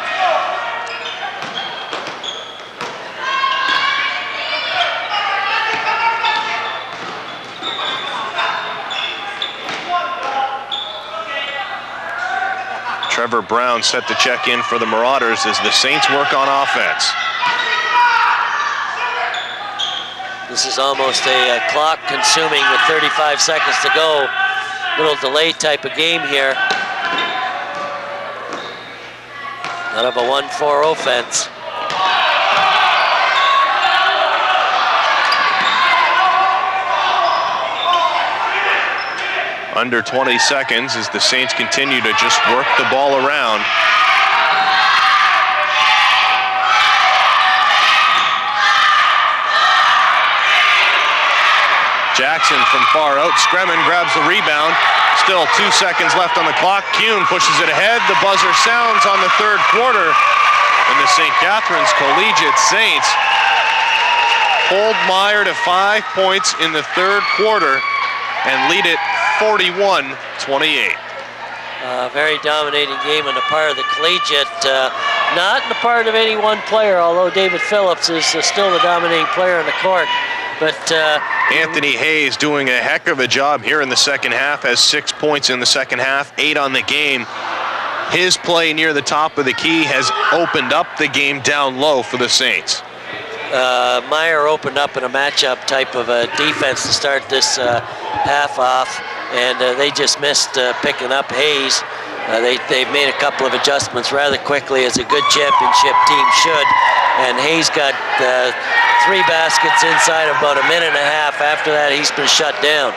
Trevor Brown set to check in for the Marauders as the Saints work on offense. This is almost a clock consuming with 35 seconds to go. Little delay type of game here. Out of a 1-4 offense. Under 20 seconds as the Saints continue to just work the ball around. Jackson from far out. Scremin grabs the rebound. Still 2 seconds left on the clock. Kuhn pushes it ahead. The buzzer sounds on the third quarter. And the St. Catharines Collegiate Saints hold Myer to 5 points in the third quarter and lead it 41-28. Very dominating game on the part of the Collegiate. Not on the part of any one player, although David Phillips is still the dominating player on the court. But Anthony Hayes doing a heck of a job here in the second half, has 6 points in the second half, 8 on the game. His play near the top of the key has opened up the game down low for the Saints. Myer opened up in a matchup type of a defense to start this half off, and they just missed picking up Hayes. They've made a couple of adjustments rather quickly, as a good championship team should, and Hayes got 3 baskets inside of about a minute and a half. After that, he's been shut down.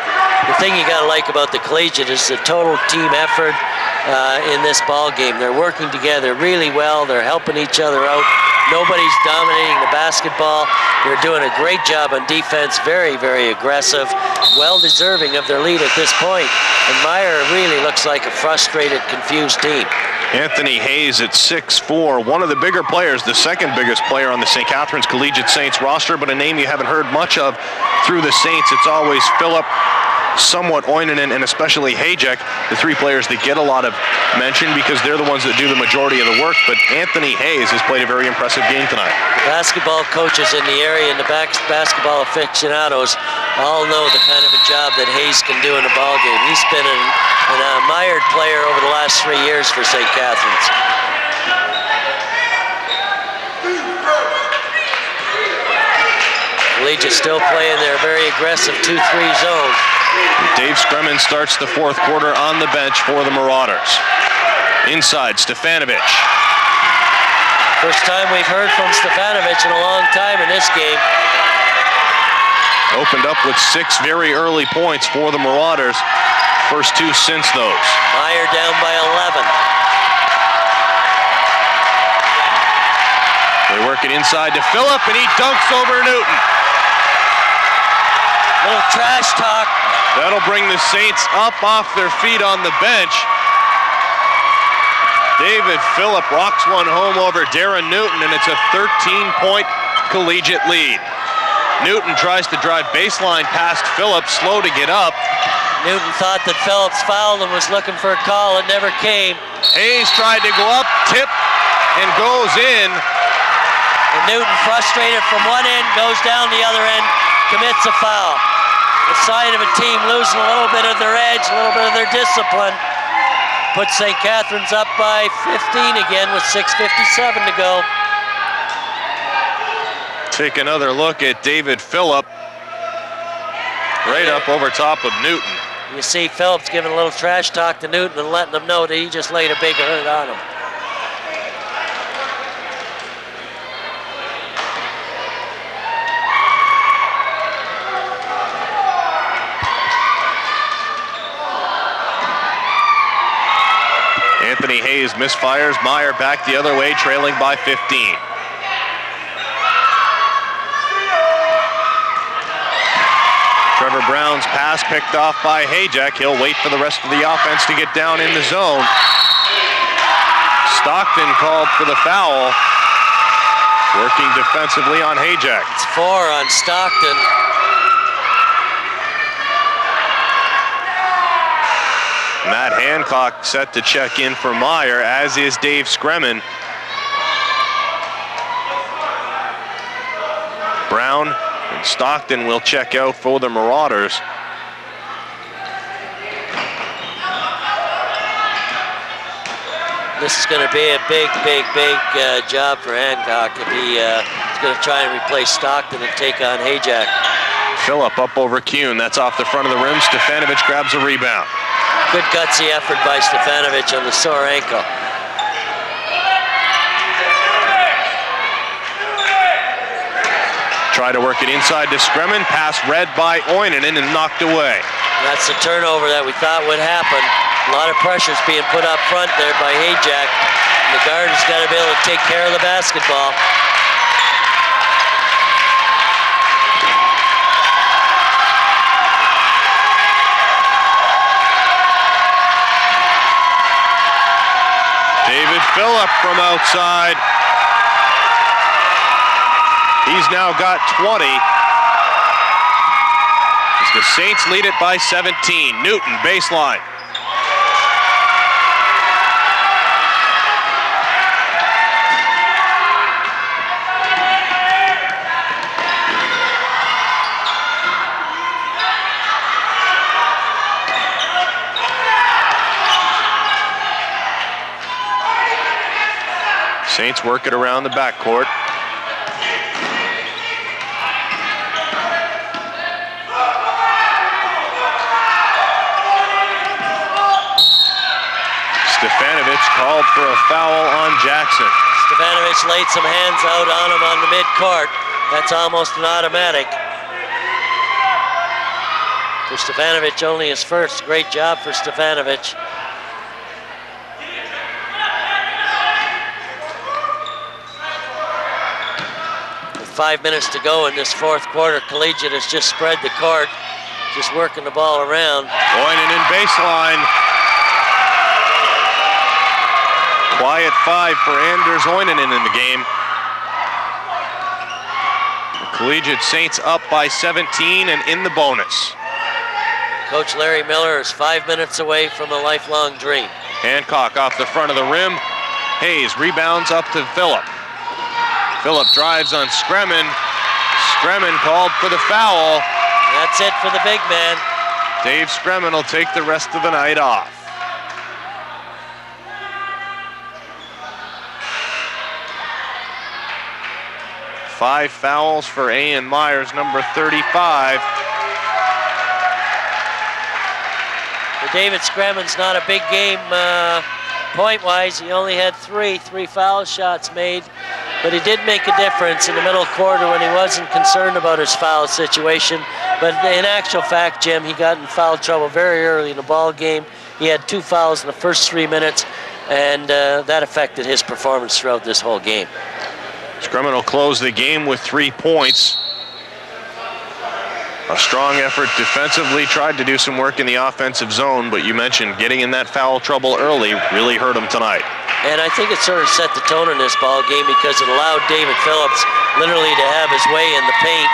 The thing you got to like about the Collegiate is the total team effort in this ball game. They're working together really well. They're helping each other out. Nobody's dominating the basketball. They're doing a great job on defense. Very, very aggressive. Well deserving of their lead at this point. And Myer really looks like a frustrated, confused team. Anthony Hayes at 6'4", one of the bigger players, the second biggest player on the St. Catharines Collegiate Saints roster, but a name you haven't heard much of through the Saints. It's always Phillip, somewhat Oinonen, and especially Hayek, the three players that get a lot of mention because they're the ones that do the majority of the work. But Anthony Hayes has played a very impressive game tonight. Basketball coaches in the area and the basketball aficionados all know the kind of a job that Hayes can do in a ball game. He's been an admired player over the last 3 years for St. Catharines. Collegiate still playing their very aggressive 2-3 zone. Dave Scremin starts the fourth quarter on the bench for the Marauders. Inside, Stefanovic. First time we've heard from Stefanovic in a long time in this game. Opened up with 6 very early points for the Marauders. First 2 since those. Myer down by 11. They work it inside to Phillip, and he dunks over Newton. Little trash talk. That'll bring the Saints up off their feet on the bench. David Phillip rocks one home over Darren Newton, and it's a 13-point Collegiate lead. Newton tries to drive baseline past Phillip, slow to get up. Newton thought that Phillips fouled and was looking for a call. It never came. Hayes tried to go up, tip, and goes in. And Newton, frustrated from one end, goes down the other end, commits a foul. The sign of a team losing a little bit of their edge, a little bit of their discipline. Puts St. Catharines up by 15 again with 6:57 to go. Take another look at David Phillip. Right up over top of Newton. You see Phillips giving a little trash talk to Newton and letting him know that he just laid a big hurt on him. Anthony Hayes misfires. Myer back the other way, trailing by 15. Trevor Brown's pass picked off by Hayek. He'll wait for the rest of the offense to get down in the zone. Stockton called for the foul. Working defensively on Hayek. It's 4 on Stockton. Matt Hancock set to check in for Myer, as is Dave Scremin. Brown and Stockton will check out for the Marauders. This is going to be a big job for Hancock if he is going to try and replace Stockton and take on Hayek. Phillip up over Kuhn. That's off the front of the rim. Stefanovic grabs a rebound. Good gutsy effort by Stefanovic on the sore ankle. Try to work it inside to Scremin. Pass read by Oinonen and knocked away. That's the turnover that we thought would happen. A lot of pressure's being put up front there by Hayek. The guard has got to be able to take care of the basketball. David Phillip from outside. He's now got 20. As the Saints lead it by 17. Newton, baseline. Saints work it around the backcourt. Stefanovic called for a foul on Jackson. Stefanovic laid some hands out on him on the mid-court. That's almost an automatic. For Stefanovic, only his first. Great job for Stefanovic. 5 minutes to go in this fourth quarter. Collegiate has just spread the court, just working the ball around. Oinen in baseline. Quiet 5 for Anders Oininen in the game. The Collegiate Saints up by 17 and in the bonus. Coach Larry Miller is 5 minutes away from a lifelong dream. Hancock off the front of the rim. Hayes rebounds up to Phillip. Phillip drives on Scremin. Scremin called for the foul. That's it for the big man. Dave Scremin will take the rest of the night off. Five fouls for Ian Myers, number 35. For David Scremin's not a big game point-wise. He only had three foul shots made, but he did make a difference in the middle quarter when he wasn't concerned about his foul situation. But in actual fact, Jim, he got in foul trouble very early in the ball game. He had 2 fouls in the first 3 minutes, and that affected his performance throughout this whole game. Scremin will close the game with 3 points. A strong effort defensively, tried to do some work in the offensive zone, but you mentioned getting in that foul trouble early really hurt him tonight. And I think it sort of set the tone in this ball game because it allowed David Phillips literally to have his way in the paint,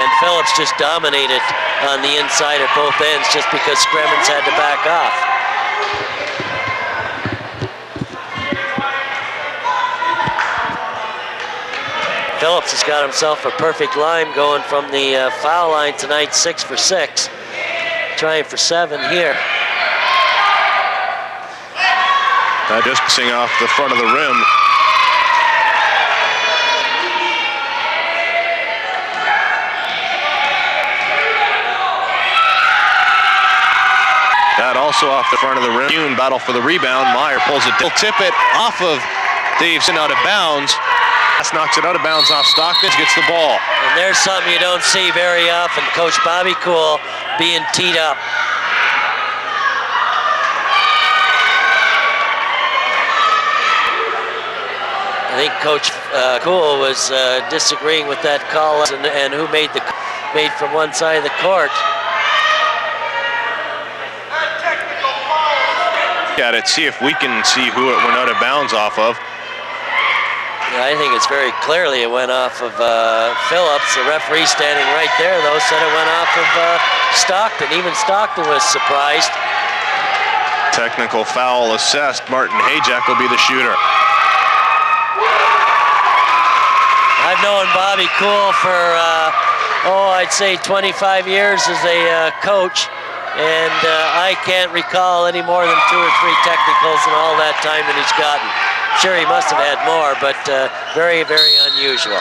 and Phillips just dominated on the inside at both ends just because Scremin's had to back off. Phillips has got himself a perfect line going from the foul line tonight, 6 for 6. Trying for 7 here. Just pissing off the front of the rim. That also off the front of the rim. Yoon battle for the rebound. Myer pulls it. He'll tip it off of Daveson out of bounds. Knocks it out of bounds off Stockton, gets the ball. And there's something you don't see very often. Coach Bobby Cool being teed up. I think Coach Cool was disagreeing with that call and who made from one side of the court. Got it. See if we can see who it went out of bounds off of. I think it's very clearly it went off of Phillips. The referee standing right there, though, said it went off of Stockton. Even Stockton was surprised. Technical foul assessed. Martin Hayjack will be the shooter. I've known Bobby Cool for, I'd say 25 years as a coach, and I can't recall any more than 2 or 3 technicals in all that time that he's gotten. Sure, he must have had more, but very, very unusual.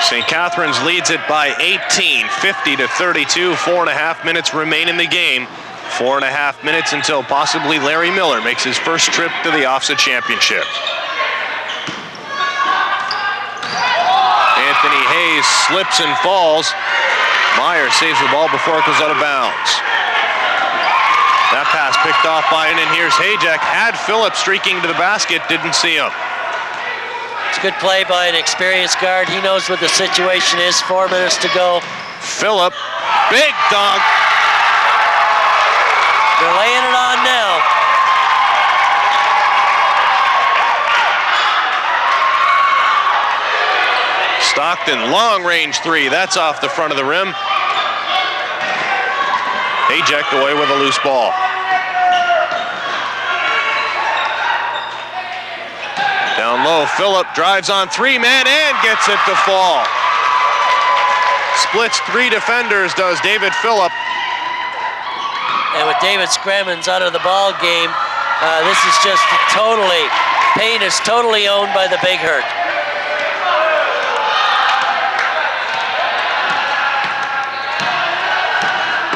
St. Catharines leads it by 18, 50-32. 4.5 minutes remain in the game. 4.5 minutes until possibly Larry Miller makes his first trip to the OSSA championship. Anthony Hayes slips and falls. Myer saves the ball before it goes out of bounds. That pass picked off by and here's Hayjack. Had Phillips streaking to the basket, didn't see him. It's a good play by an experienced guard. He knows what the situation is. 4 minutes to go. Phillip, big dunk. They're laying it on now. Stockton, long range 3. That's off the front of the rim. Hayjack away with a loose ball. Down low, Phillip drives on 3-man and gets it to fall. Splits 3 defenders, does David Phillip. And with David Scremin's out of the ball game, this is just paint is totally owned by the Big Hurt.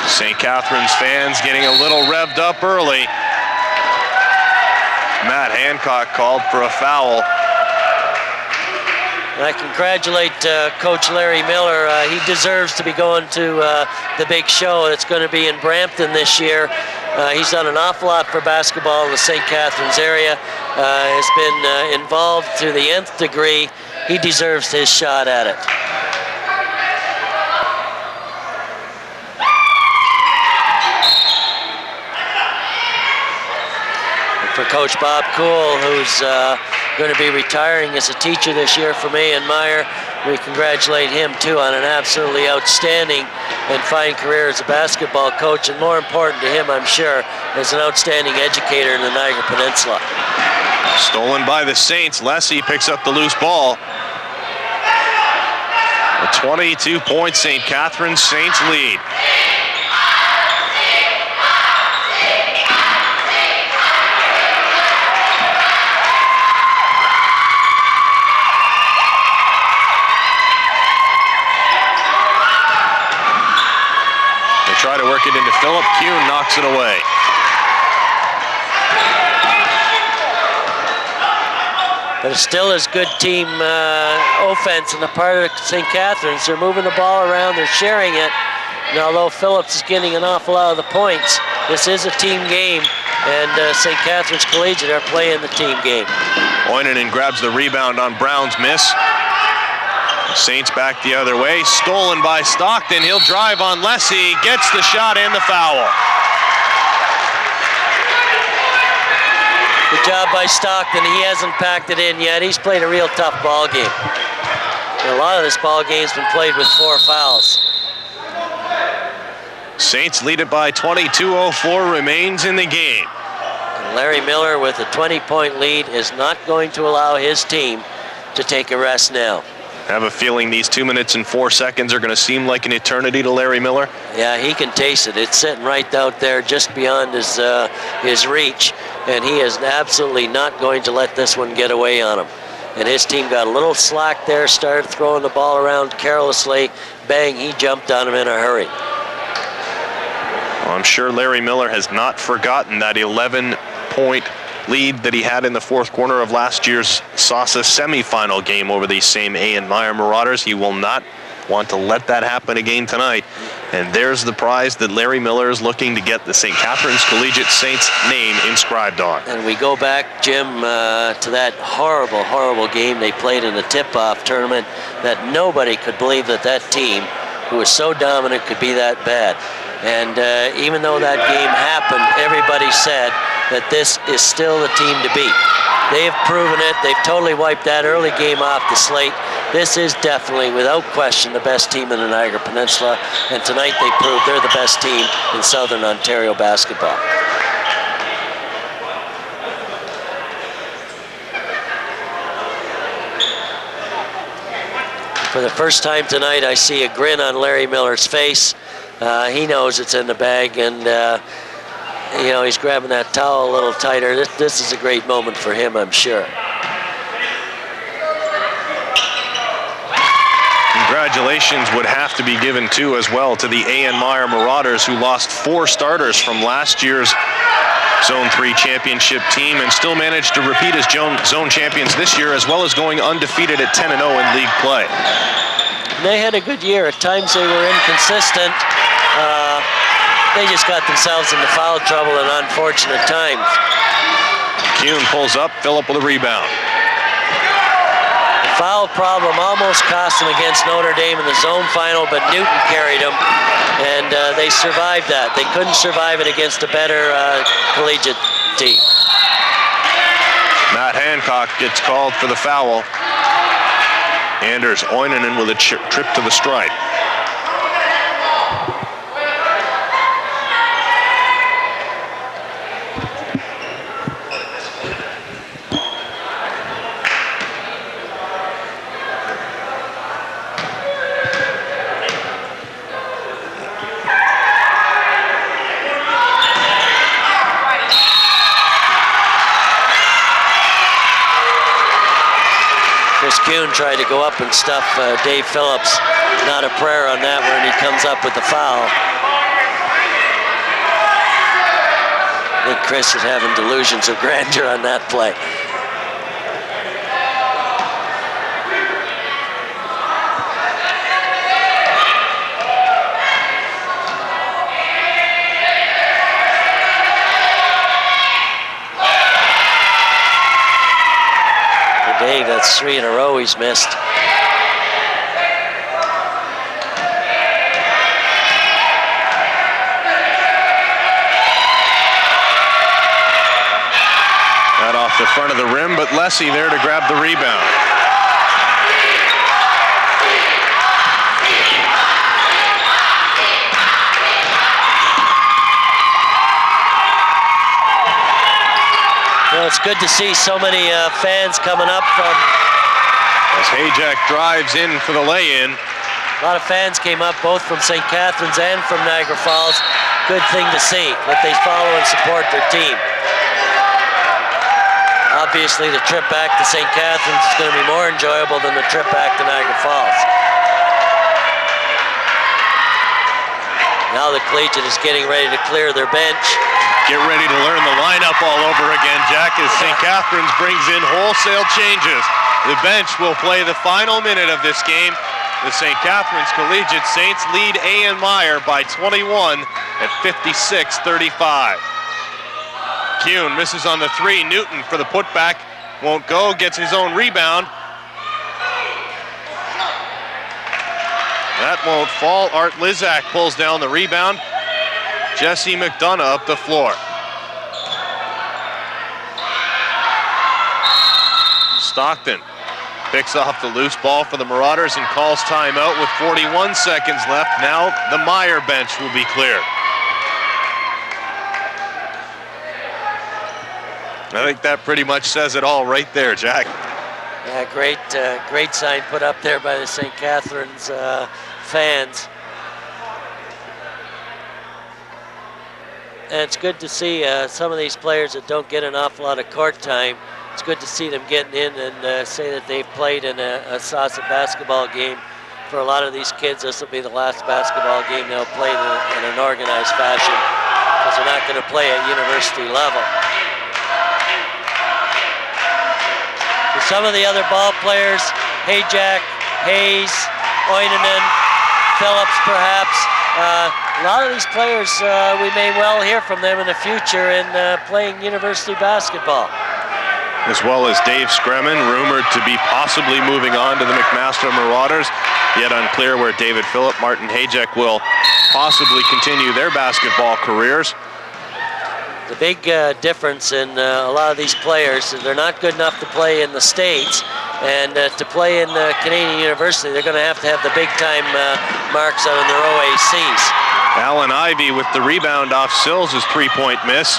St. Catharines fans getting a little revved up early. Matt Hancock called for a foul. I congratulate Coach Larry Miller. He deserves to be going to the big show. It's going to be in Brampton this year. He's done an awful lot for basketball in the St. Catharines area. Has been involved to the nth degree. He deserves his shot at it. For Coach Bob Cool, who's going to be retiring as a teacher this year from Myer. We congratulate him too on an absolutely outstanding and fine career as a basketball coach, and more important to him, I'm sure, as an outstanding educator in the Niagara Peninsula. Stolen by the Saints. Lessie picks up the loose ball. A 22-point St. Catharines Saints lead. Try to work it into Phillip. Kuhn knocks it away. But it still is good team offense on the part of St. Catharines. They're moving the ball around, they're sharing it. And although Phillips is getting an awful lot of the points, this is a team game, and St. Catharines Collegiate are playing the team game. Oinonen grabs the rebound on Brown's miss. Saints back the other way, stolen by Stockton. He'll drive on Lessie, gets the shot and the foul. Good job by Stockton. He hasn't packed it in yet. He's played a real tough ball game. And a lot of this ball game's been played with 4 fouls. Saints lead it by 22:04 remains in the game. And Larry Miller with a 20-point lead is not going to allow his team to take a rest now. I have a feeling these 2 minutes and 4 seconds are going to seem like an eternity to Larry Miller. Yeah, he can taste it. It's sitting right out there just beyond his reach, and he is absolutely not going to let this one get away on him. And his team got a little slack there, started throwing the ball around carelessly. Bang, he jumped on him in a hurry. Well, I'm sure Larry Miller has not forgotten that 11-point lead that he had in the fourth quarter of last year's SOSSA semifinal game over these same Myer Marauders. He will not want to let that happen again tonight. And there's the prize that Larry Miller is looking to get the St. Catharines Collegiate Saints name inscribed on. And we go back, Jim, to that horrible, horrible game they played in the tip-off tournament, that nobody could believe that that team, who was so dominant, could be that bad. And even though that game happened, everybody said that this is still the team to beat. They have proven it. They've totally wiped that early game off the slate. This is definitely, without question, the best team in the Niagara Peninsula. And tonight they proved they're the best team in Southern Ontario basketball. For the first time tonight, I see a grin on Larry Miller's face. He knows it's in the bag, and you know, he's grabbing that towel a little tighter. This is a great moment for him, I'm sure. Congratulations would have to be given too as well to the Myer Marauders, who lost 4 starters from last year's Zone 3 championship team and still managed to repeat as zone champions this year, as well as going undefeated at 10-0 in league play. They had a good year. At times they were inconsistent. They just got themselves into foul trouble at unfortunate times. Kuhn pulls up, Phillip with a rebound. The foul problem almost cost them against Notre Dame in the zone final, but Newton carried them, and they survived that. They couldn't survive it against a better collegiate team. Matt Hancock gets called for the foul. Anders Oinonen with a trip to the stripe. Kuhn tried to go up and stuff Dave Phillips. Not a prayer on that when he comes up with the foul. I think Chris is having delusions of grandeur on that play. 3 in a row he's missed. That off the front of the rim, but Lessie there to grab the rebound. Well, it's good to see so many fans coming up from... As Hayjack drives in for the lay-in. A lot of fans came up both from St. Catharines and from Niagara Falls. Good thing to see that they follow and support their team. Obviously, the trip back to St. Catharines is going to be more enjoyable than the trip back to Niagara Falls. Now the Collegiate is getting ready to clear their bench. Get ready to learn the lineup all over again, Jack, as St. Catharines brings in wholesale changes. The bench will play the final minute of this game. The St. Catharines Collegiate Saints lead A.N. Myer by 21 at 56-35. Kuhn misses on the 3. Newton for the putback. Won't go, gets his own rebound. That won't fall. Art Lizak pulls down the rebound. Jesse McDonough up the floor. Stockton picks off the loose ball for the Marauders and calls timeout with 41 seconds left. Now the Myer bench will be cleared. I think that pretty much says it all right there, Jack. Yeah, great sign put up there by the St. Catharines fans. And it's good to see some of these players that don't get an awful lot of court time. It's good to see them getting in and say that they've played in a SOSSA basketball game. For a lot of these kids, this will be the last basketball game they'll play in an organized fashion, because they're not going to play at university level. For some of the other ball players, Hayjack, Hayes, Oinanen, Phillips perhaps, a lot of these players, we may well hear from them in the future in playing university basketball. As well as Dave Scremin, rumored to be possibly moving on to the McMaster Marauders. Yet unclear where David Phillip, Martin Hayjack will possibly continue their basketball careers. The big difference in a lot of these players is they're not good enough to play in the States, and to play in Canadian University, they're going to have the big-time marks on their OACs. Alan Ivey with the rebound off Sills' three-point miss.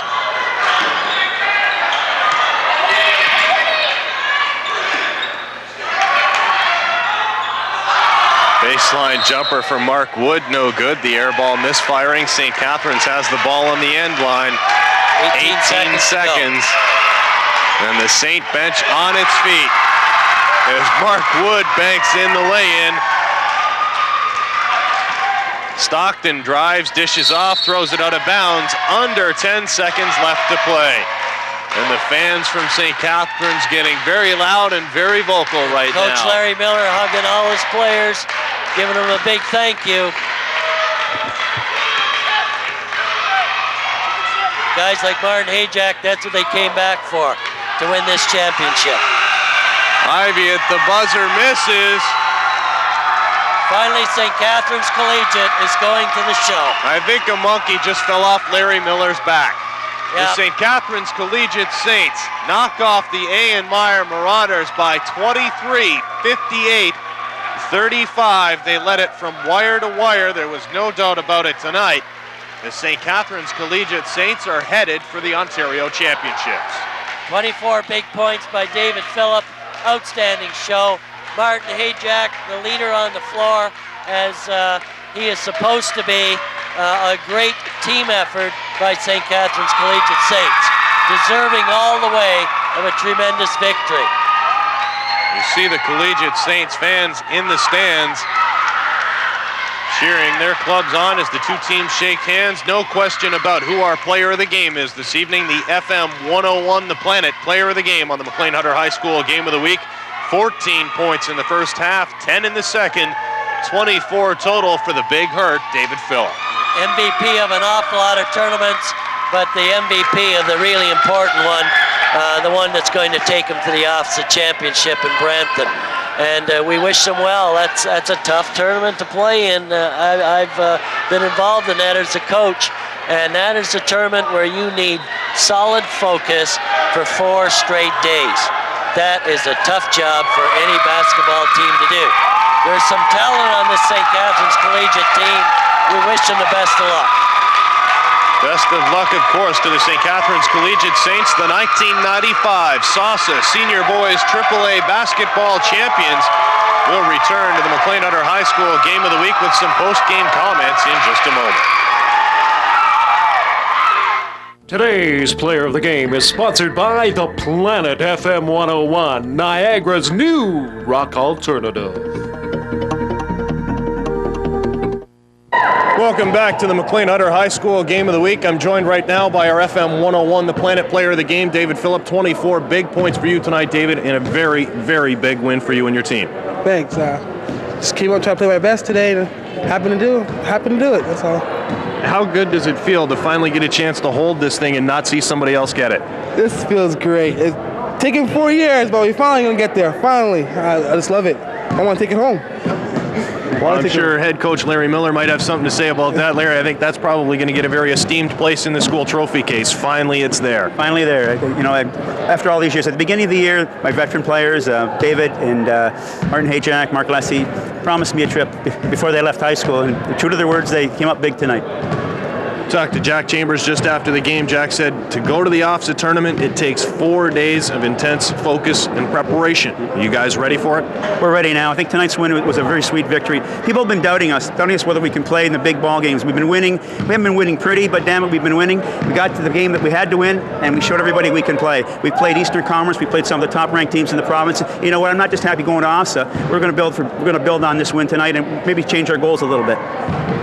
Baseline jumper from Mark Wood, no good. The air ball misfiring. St. Catharines has the ball on the end line. 18 seconds. And the Saint bench on its feet as Mark Wood banks in the lay-in. Stockton drives, dishes off, throws it out of bounds. Under 10 seconds left to play. And the fans from St. Catharines getting very loud and very vocal right now. Coach Larry Miller hugging all his players, giving them a big thank you. Guys like Martin Hayjack, that's what they came back for, to win this championship. Ivey at the buzzer misses. Finally, St. Catharines Collegiate is going to the show. I think a monkey just fell off Larry Miller's back. Yep. The St. Catharines Collegiate Saints knock off the A.N. Myer Marauders by 23, 58, 35. They led it from wire to wire. There was no doubt about it tonight. The St. Catharines Collegiate Saints are headed for the Ontario Championships. 24 big points by David Phillip. Outstanding show. Martin Hayjack, the leader on the floor, as he is supposed to be. A great team effort by St. Catharines Collegiate Saints, deserving all the way of a tremendous victory. You see the Collegiate Saints fans in the stands cheering their clubs on as the two teams shake hands. No question about who our player of the game is this evening. The FM 101 The Planet player of the game on the McLean Hunter High School Game of the Week. 14 points in the first half, 10 in the second, 24 total for the big hurt, David Phillip. MVP of an awful lot of tournaments, but the MVP of the really important one the one that's going to take them to the OSSA championship in Brampton. And we wish them well. That's a tough tournament to play in. I've been involved in that as a coach, and that is a tournament where you need solid focus for 4 straight days. That is a tough job for any basketball team to do. There's some talent on this St. Catharines Collegiate team. We wish them the best of luck. Best of luck, of course, to the St. Catharines Collegiate Saints, the 1995 SOSSA Senior Boys AAA basketball champions. We'll return to the McLean Hunter High School Game of the Week with some post-game comments in just a moment. Today's player of the game is sponsored by the Planet FM 101, Niagara's new rock alternative. Welcome back to the McLean Hunter High School Game of the Week. I'm joined right now by our FM 101, the Planet player of the game, David Phillip. 24 big points for you tonight, David, and a very, very big win for you and your team. Thanks. Just came up trying to play my best today, and happened to do it. That's all. How good does it feel to finally get a chance to hold this thing and not see somebody else get it? This feels great. It's taken 4 years, but we're finally gonna get there. Finally, I just love it. I want to take it home. Well, I'm sure head coach Larry Miller might have something to say about that. Larry, I think that's probably going to get a very esteemed place in the school trophy case. Finally, it's there. Finally there. You know, after all these years, at the beginning of the year, my veteran players, David and Martin Hayjack, Mark Lessie, promised me a trip before they left high school, and true to their words, they came up big tonight. Talked to Jack Chambers just after the game. Jack said to go to the OSSA tournament, it takes 4 days of intense focus and preparation. Are you guys ready for it? We're ready now. I think tonight's win was a very sweet victory. People have been doubting us whether we can play in the big ball games. We've been winning. We haven't been winning pretty, but damn it, we've been winning. We got to the game that we had to win, and we showed everybody we can play. We played Eastern Commerce. We played some of the top-ranked teams in the province. You know what? I'm not just happy going to OSSA. We're going to build on this win tonight and maybe change our goals a little bit.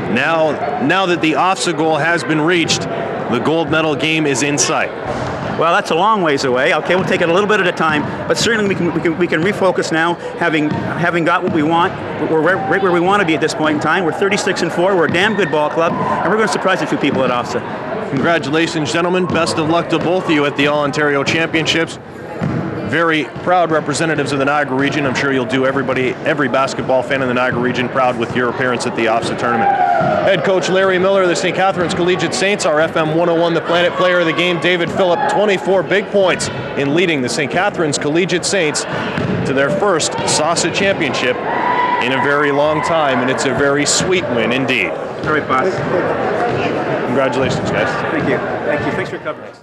Now that the OSSA goal has been reached, the gold medal game is in sight. Well, that's a long ways away. Okay, we'll take it a little bit at a time, but certainly we can refocus now, having got what we want. We're right where we want to be at this point in time. We're 36-4. We're a damn good ball club, and we're going to surprise a few people at OSSA. Congratulations, gentlemen. Best of luck to both of you at the All-Ontario Championships. Very proud representatives of the Niagara region. I'm sure you'll do every basketball fan in the Niagara region proud with your appearance at the OSSA tournament. Head coach Larry Miller of the St. Catharines Collegiate Saints, our FM 101, the Planet player of the game, David Phillip, 24 big points in leading the St. Catharines Collegiate Saints to their first SOSSA championship in a very long time, and it's a very sweet win indeed. All right, boss. Congratulations, guys. Thank you. Thank you. Thanks for covering us.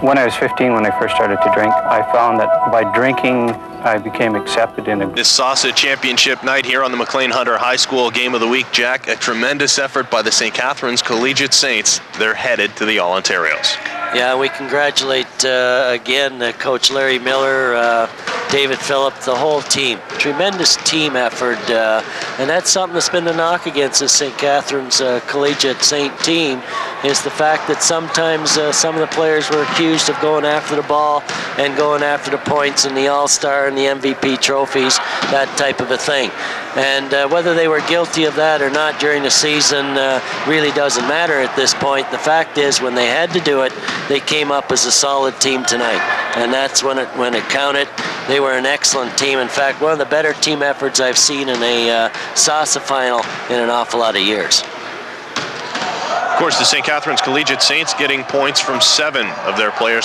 When I was 15, when I first started to drink, I found that by drinking, I became accepted in a... This SOSSA championship night here on the McLean Hunter High School Game of the Week, Jack, a tremendous effort by the St. Catharines Collegiate Saints. They're headed to the All-Ontarios. Yeah, we congratulate again Coach Larry Miller, David Phillip, the whole team. Tremendous team effort, and that's something that's been the knock against the St. Catharines Collegiate Saint team, is the fact that sometimes some of the players were accused of going after the ball and going after the points and the All-Star and the MVP trophies, that type of a thing. And whether they were guilty of that or not during the season really doesn't matter at this point. The fact is, when they had to do it, they came up as a solid team tonight, and that's when it counted. They were an excellent team. In fact, one of the better team efforts I've seen in a SOSSA final in an awful lot of years. Of course, the St. Catharines Collegiate Saints getting points from 7 of their players.